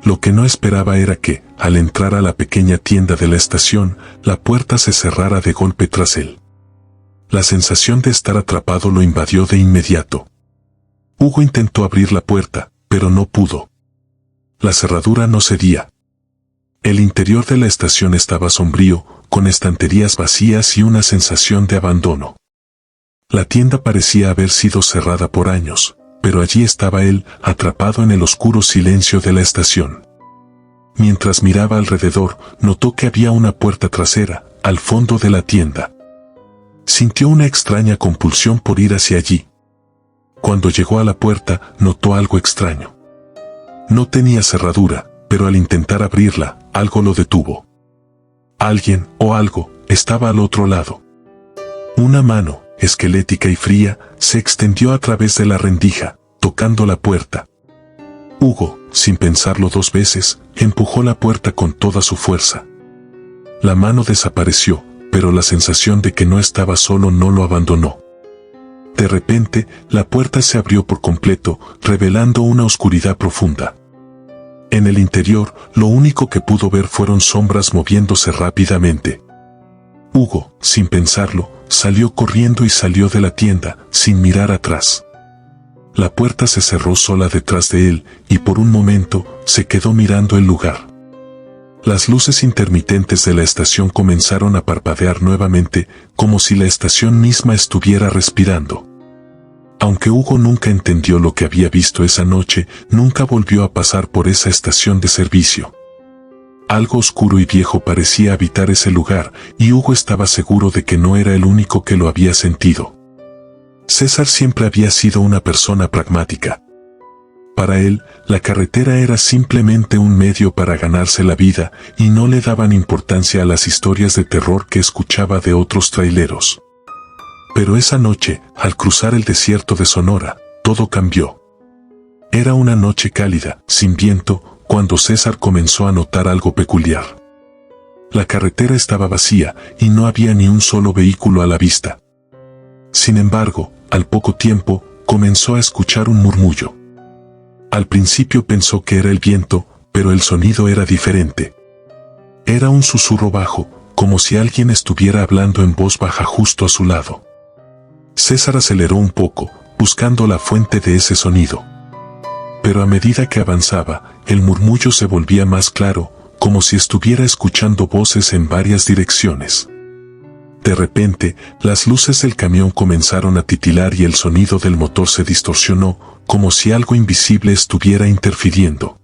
Lo que no esperaba era que, al entrar a la pequeña tienda de la estación, la puerta se cerrara de golpe tras él. La sensación de estar atrapado lo invadió de inmediato. Hugo intentó abrir la puerta, pero no pudo. La cerradura no cedía. El interior de la estación estaba sombrío, con estanterías vacías y una sensación de abandono. La tienda parecía haber sido cerrada por años, pero allí estaba él, atrapado en el oscuro silencio de la estación. Mientras miraba alrededor, notó que había una puerta trasera, al fondo de la tienda. Sintió una extraña compulsión por ir hacia allí. Cuando llegó a la puerta, notó algo extraño. No tenía cerradura, pero al intentar abrirla, algo lo detuvo. Alguien, o algo, estaba al otro lado. Una mano, esquelética y fría, se extendió a través de la rendija, tocando la puerta. Hugo, sin pensarlo dos veces, empujó la puerta con toda su fuerza. La mano desapareció, pero la sensación de que no estaba solo no lo abandonó. De repente, la puerta se abrió por completo, revelando una oscuridad profunda. En el interior, lo único que pudo ver fueron sombras moviéndose rápidamente. Hugo, sin pensarlo, salió corriendo y salió de la tienda, sin mirar atrás. La puerta se cerró sola detrás de él, y por un momento, se quedó mirando el lugar. Las luces intermitentes de la estación comenzaron a parpadear nuevamente, como si la estación misma estuviera respirando. Aunque Hugo nunca entendió lo que había visto esa noche, nunca volvió a pasar por esa estación de servicio. Algo oscuro y viejo parecía habitar ese lugar, y Hugo estaba seguro de que no era el único que lo había sentido. César siempre había sido una persona pragmática. Para él, la carretera era simplemente un medio para ganarse la vida, y no le daban importancia a las historias de terror que escuchaba de otros traileros. Pero esa noche, al cruzar el desierto de Sonora, todo cambió. Era una noche cálida, sin viento, cuando César comenzó a notar algo peculiar. La carretera estaba vacía, y no había ni un solo vehículo a la vista. Sin embargo, al poco tiempo, comenzó a escuchar un murmullo. Al principio pensó que era el viento, pero el sonido era diferente. Era un susurro bajo, como si alguien estuviera hablando en voz baja justo a su lado. César aceleró un poco, buscando la fuente de ese sonido. Pero a medida que avanzaba, el murmullo se volvía más claro, como si estuviera escuchando voces en varias direcciones. De repente, las luces del camión comenzaron a titilar y el sonido del motor se distorsionó, como si algo invisible estuviera interfiriendo.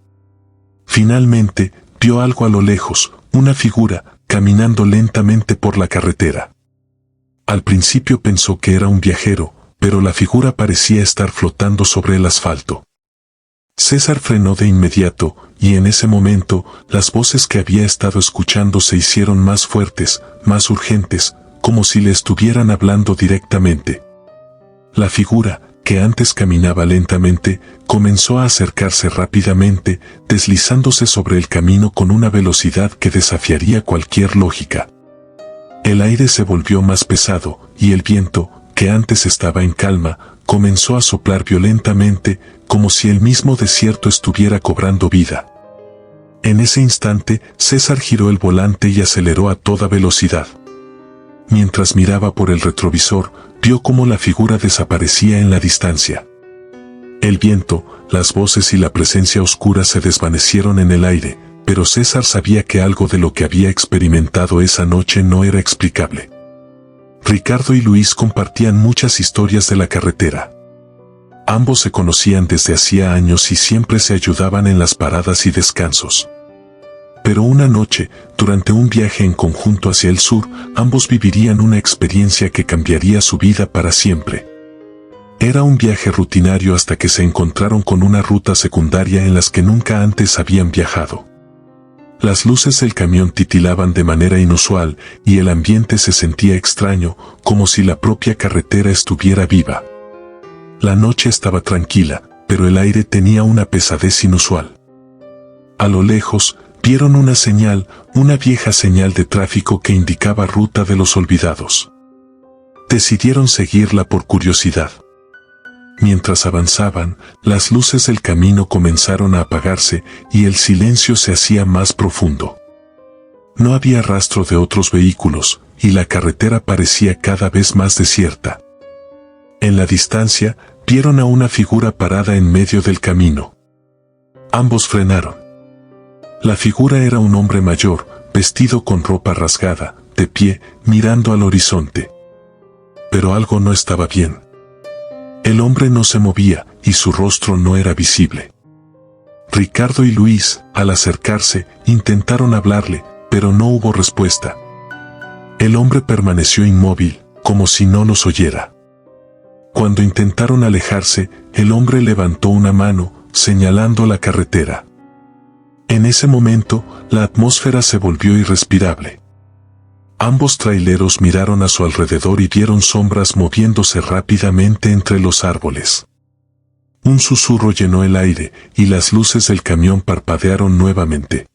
Finalmente, vio algo a lo lejos, una figura, caminando lentamente por la carretera. Al principio pensó que era un viajero, pero la figura parecía estar flotando sobre el asfalto. César frenó de inmediato, y en ese momento, las voces que había estado escuchando se hicieron más fuertes, más urgentes, como si le estuvieran hablando directamente. La figura, que antes caminaba lentamente, comenzó a acercarse rápidamente, deslizándose sobre el camino con una velocidad que desafiaría cualquier lógica. El aire se volvió más pesado, y el viento, que antes estaba en calma, comenzó a soplar violentamente, como si el mismo desierto estuviera cobrando vida. En ese instante, César giró el volante y aceleró a toda velocidad. Mientras miraba por el retrovisor, vio cómo la figura desaparecía en la distancia. El viento, las voces y la presencia oscura se desvanecieron en el aire, pero César sabía que algo de lo que había experimentado esa noche no era explicable. Ricardo y Luis compartían muchas historias de la carretera. Ambos se conocían desde hacía años y siempre se ayudaban en las paradas y descansos. Pero una noche, durante un viaje en conjunto hacia el sur, ambos vivirían una experiencia que cambiaría su vida para siempre. Era un viaje rutinario hasta que se encontraron con una ruta secundaria en las que nunca antes habían viajado. Las luces del camión titilaban de manera inusual y el ambiente se sentía extraño, como si la propia carretera estuviera viva. La noche estaba tranquila, pero el aire tenía una pesadez inusual. A lo lejos, vieron una señal, una vieja señal de tráfico que indicaba ruta de los olvidados. Decidieron seguirla por curiosidad. Mientras avanzaban, las luces del camino comenzaron a apagarse y el silencio se hacía más profundo. No había rastro de otros vehículos, y la carretera parecía cada vez más desierta. En la distancia, vieron a una figura parada en medio del camino. Ambos frenaron. La figura era un hombre mayor, vestido con ropa rasgada, de pie, mirando al horizonte. Pero algo no estaba bien. El hombre no se movía, y su rostro no era visible. Ricardo y Luis, al acercarse, intentaron hablarle, pero no hubo respuesta. El hombre permaneció inmóvil, como si no los oyera. Cuando intentaron alejarse, el hombre levantó una mano, señalando la carretera. En ese momento, la atmósfera se volvió irrespirable. Ambos traileros miraron a su alrededor y vieron sombras moviéndose rápidamente entre los árboles. Un susurro llenó el aire, y las luces del camión parpadearon nuevamente.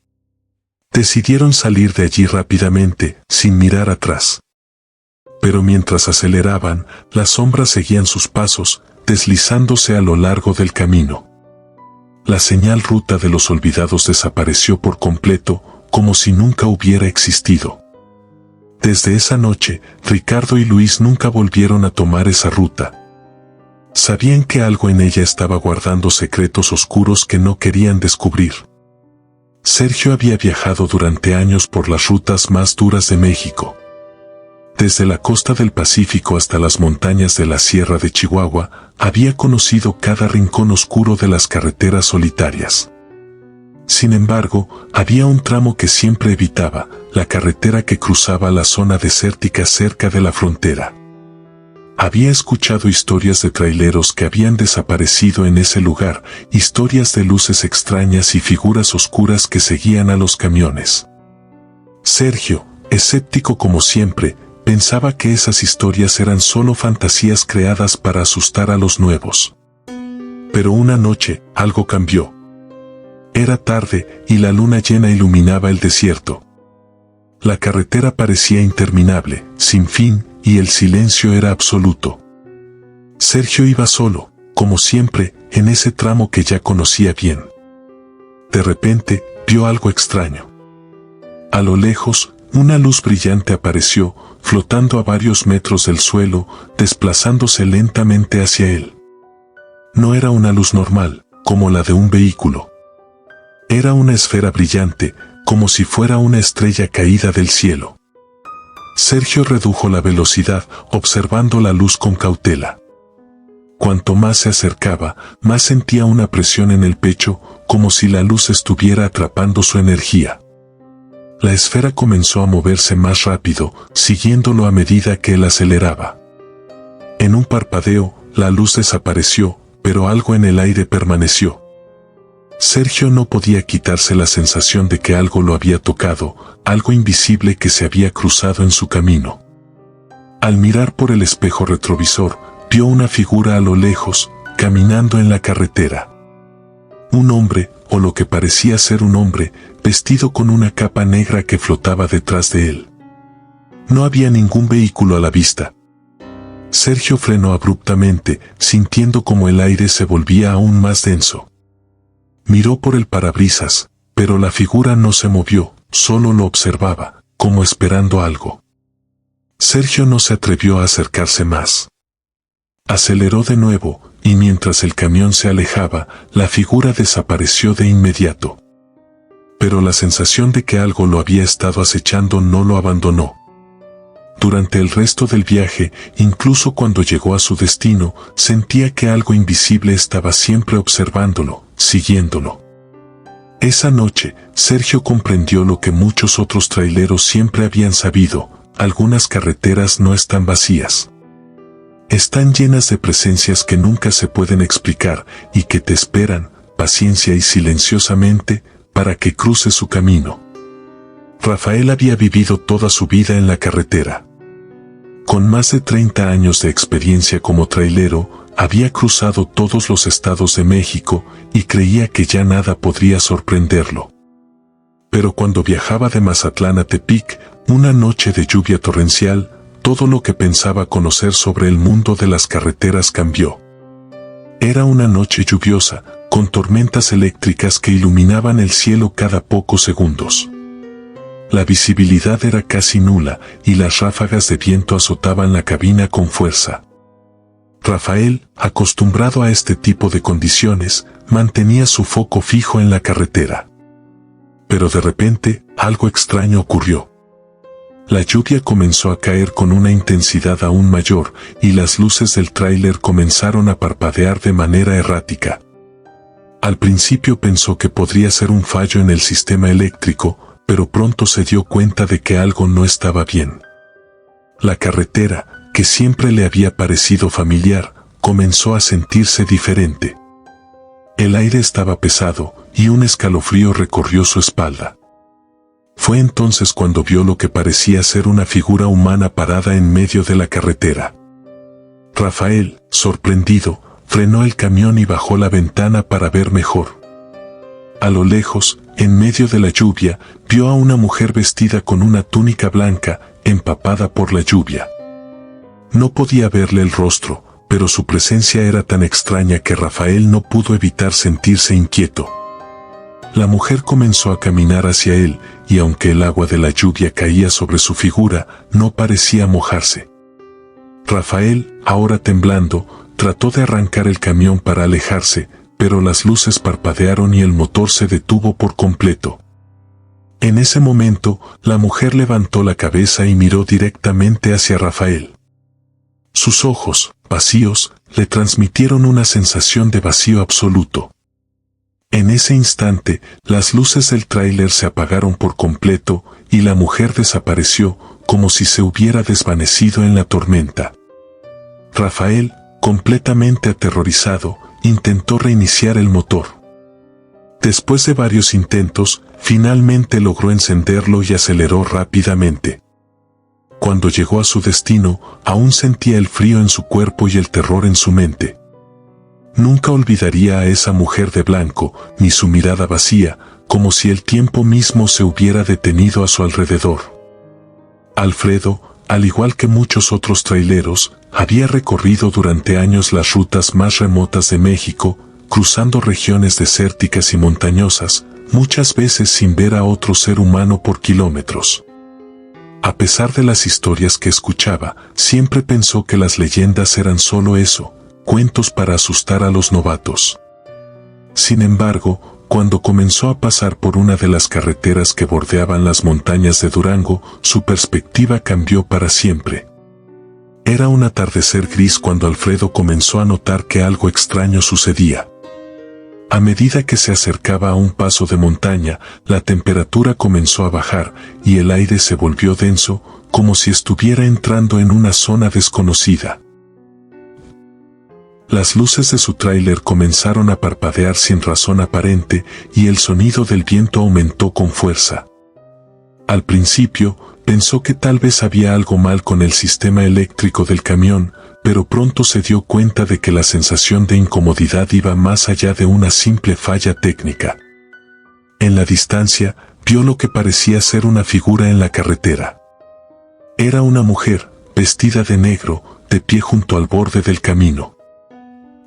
Decidieron salir de allí rápidamente, sin mirar atrás. Pero mientras aceleraban, las sombras seguían sus pasos, deslizándose a lo largo del camino. La señal ruta de los olvidados desapareció por completo, como si nunca hubiera existido. Desde esa noche, Ricardo y Luis nunca volvieron a tomar esa ruta. Sabían que algo en ella estaba guardando secretos oscuros que no querían descubrir. Sergio había viajado durante años por las rutas más duras de México. Desde la costa del Pacífico hasta las montañas de la Sierra de Chihuahua, había conocido cada rincón oscuro de las carreteras solitarias. Sin embargo, había un tramo que siempre evitaba, la carretera que cruzaba la zona desértica cerca de la frontera. Había escuchado historias de traileros que habían desaparecido en ese lugar, historias de luces extrañas y figuras oscuras que seguían a los camiones. Sergio, escéptico como siempre, pensaba que esas historias eran solo fantasías creadas para asustar a los nuevos. Pero una noche, algo cambió. Era tarde, y la luna llena iluminaba el desierto. La carretera parecía interminable, sin fin, y el silencio era absoluto. Sergio iba solo, como siempre, en ese tramo que ya conocía bien. De repente, vio algo extraño. A lo lejos, una luz brillante apareció, flotando a varios metros del suelo, desplazándose lentamente hacia él. No era una luz normal, como la de un vehículo. Era una esfera brillante, como si fuera una estrella caída del cielo. Sergio redujo la velocidad, observando la luz con cautela. Cuanto más se acercaba, más sentía una presión en el pecho, como si la luz estuviera atrapando su energía. La esfera comenzó a moverse más rápido, siguiéndolo a medida que él aceleraba. En un parpadeo, la luz desapareció, pero algo en el aire permaneció. Sergio no podía quitarse la sensación de que algo lo había tocado, algo invisible que se había cruzado en su camino. Al mirar por el espejo retrovisor, vio una figura a lo lejos, caminando en la carretera. Un hombre, o lo que parecía ser un hombre, vestido con una capa negra que flotaba detrás de él. No había ningún vehículo a la vista. Sergio frenó abruptamente, sintiendo como el aire se volvía aún más denso. Miró por el parabrisas, pero la figura no se movió, solo lo observaba, como esperando algo. Sergio no se atrevió a acercarse más. Aceleró de nuevo, y mientras el camión se alejaba, la figura desapareció de inmediato. Pero la sensación de que algo lo había estado acechando no lo abandonó. Durante el resto del viaje, incluso cuando llegó a su destino, sentía que algo invisible estaba siempre observándolo, siguiéndolo. Esa noche, Sergio comprendió lo que muchos otros traileros siempre habían sabido: algunas carreteras no están vacías. Están llenas de presencias que nunca se pueden explicar y que te esperan, paciencia y silenciosamente, para que cruces su camino. Rafael había vivido toda su vida en la carretera. Con más de 30 años de experiencia como trailero, había cruzado todos los estados de México y creía que ya nada podría sorprenderlo. Pero cuando viajaba de Mazatlán a Tepic, una noche de lluvia torrencial, todo lo que pensaba conocer sobre el mundo de las carreteras cambió. Era una noche lluviosa, con tormentas eléctricas que iluminaban el cielo cada pocos segundos. La visibilidad era casi nula y las ráfagas de viento azotaban la cabina con fuerza. Rafael, acostumbrado a este tipo de condiciones, mantenía su foco fijo en la carretera. Pero de repente, algo extraño ocurrió. La lluvia comenzó a caer con una intensidad aún mayor y las luces del tráiler comenzaron a parpadear de manera errática. Al principio pensó que podría ser un fallo en el sistema eléctrico, pero pronto se dio cuenta de que algo no estaba bien. La carretera, que siempre le había parecido familiar, comenzó a sentirse diferente. El aire estaba pesado y un escalofrío recorrió su espalda. Fue entonces cuando vio lo que parecía ser una figura humana parada en medio de la carretera. Rafael, sorprendido, frenó el camión y bajó la ventana para ver mejor. A lo lejos, en medio de la lluvia, vio a una mujer vestida con una túnica blanca, empapada por la lluvia. No podía verle el rostro, pero su presencia era tan extraña que Rafael no pudo evitar sentirse inquieto. La mujer comenzó a caminar hacia él, y aunque el agua de la lluvia caía sobre su figura, no parecía mojarse. Rafael, ahora temblando, trató de arrancar el camión para alejarse, pero las luces parpadearon y el motor se detuvo por completo. En ese momento, la mujer levantó la cabeza y miró directamente hacia Rafael. Sus ojos, vacíos, le transmitieron una sensación de vacío absoluto. En ese instante, las luces del tráiler se apagaron por completo y la mujer desapareció, como si se hubiera desvanecido en la tormenta. Rafael, completamente aterrorizado, intentó reiniciar el motor. Después de varios intentos, finalmente logró encenderlo y aceleró rápidamente. Cuando llegó a su destino, aún sentía el frío en su cuerpo y el terror en su mente. Nunca olvidaría a esa mujer de blanco, ni su mirada vacía, como si el tiempo mismo se hubiera detenido a su alrededor. Alfredo, al igual que muchos otros traileros, había recorrido durante años las rutas más remotas de México, cruzando regiones desérticas y montañosas, muchas veces sin ver a otro ser humano por kilómetros. A pesar de las historias que escuchaba, siempre pensó que las leyendas eran solo eso, cuentos para asustar a los novatos. Sin embargo, cuando comenzó a pasar por una de las carreteras que bordeaban las montañas de Durango, su perspectiva cambió para siempre. Era un atardecer gris cuando Alfredo comenzó a notar que algo extraño sucedía. A medida que se acercaba a un paso de montaña, la temperatura comenzó a bajar y el aire se volvió denso, como si estuviera entrando en una zona desconocida. Las luces de su tráiler comenzaron a parpadear sin razón aparente y el sonido del viento aumentó con fuerza. Al principio, pensó que tal vez había algo mal con el sistema eléctrico del camión, pero pronto se dio cuenta de que la sensación de incomodidad iba más allá de una simple falla técnica. En la distancia, vio lo que parecía ser una figura en la carretera. Era una mujer, vestida de negro, de pie junto al borde del camino.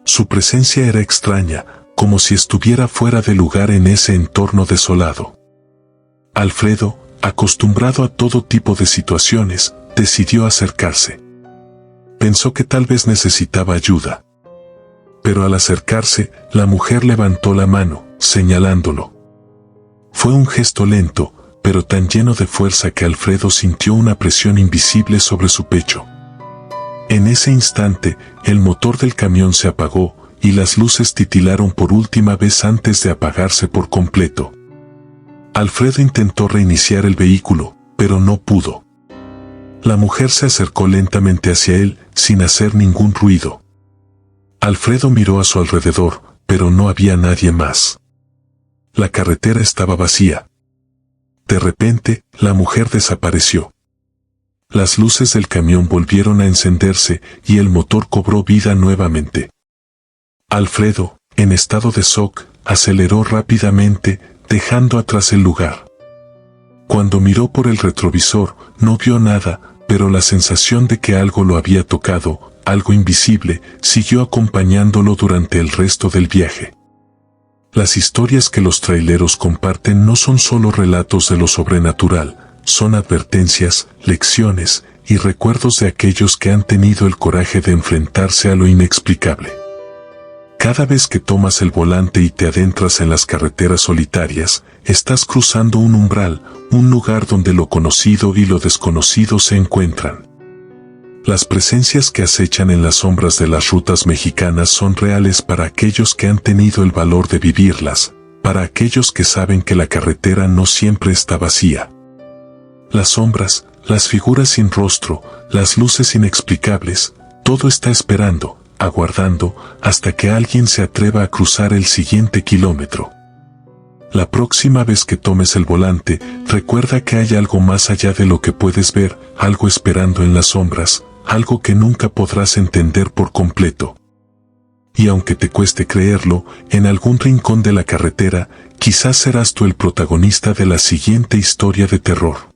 Su presencia era extraña, como si estuviera fuera de lugar en ese entorno desolado. Alfredo, acostumbrado a todo tipo de situaciones, decidió acercarse. Pensó que tal vez necesitaba ayuda. Pero al acercarse, la mujer levantó la mano, señalándolo. Fue un gesto lento, pero tan lleno de fuerza que Alfredo sintió una presión invisible sobre su pecho. En ese instante, el motor del camión se apagó y las luces titilaron por última vez antes de apagarse por completo. Alfredo intentó reiniciar el vehículo, pero no pudo. La mujer se acercó lentamente hacia él, sin hacer ningún ruido. Alfredo miró a su alrededor, pero no había nadie más. La carretera estaba vacía. De repente, la mujer desapareció. Las luces del camión volvieron a encenderse y el motor cobró vida nuevamente. Alfredo, en estado de shock, aceleró rápidamente, dejando atrás el lugar. Cuando miró por el retrovisor, no vio nada, pero la sensación de que algo lo había tocado, algo invisible, siguió acompañándolo durante el resto del viaje. Las historias que los traileros comparten no son solo relatos de lo sobrenatural, son advertencias, lecciones y recuerdos de aquellos que han tenido el coraje de enfrentarse a lo inexplicable. Cada vez que tomas el volante y te adentras en las carreteras solitarias, estás cruzando un umbral, un lugar donde lo conocido y lo desconocido se encuentran. Las presencias que acechan en las sombras de las rutas mexicanas son reales para aquellos que han tenido el valor de vivirlas, para aquellos que saben que la carretera no siempre está vacía. Las sombras, las figuras sin rostro, las luces inexplicables, todo está esperando, aguardando, hasta que alguien se atreva a cruzar el siguiente kilómetro. La próxima vez que tomes el volante, recuerda que hay algo más allá de lo que puedes ver, algo esperando en las sombras, algo que nunca podrás entender por completo. Y aunque te cueste creerlo, en algún rincón de la carretera, quizás serás tú el protagonista de la siguiente historia de terror.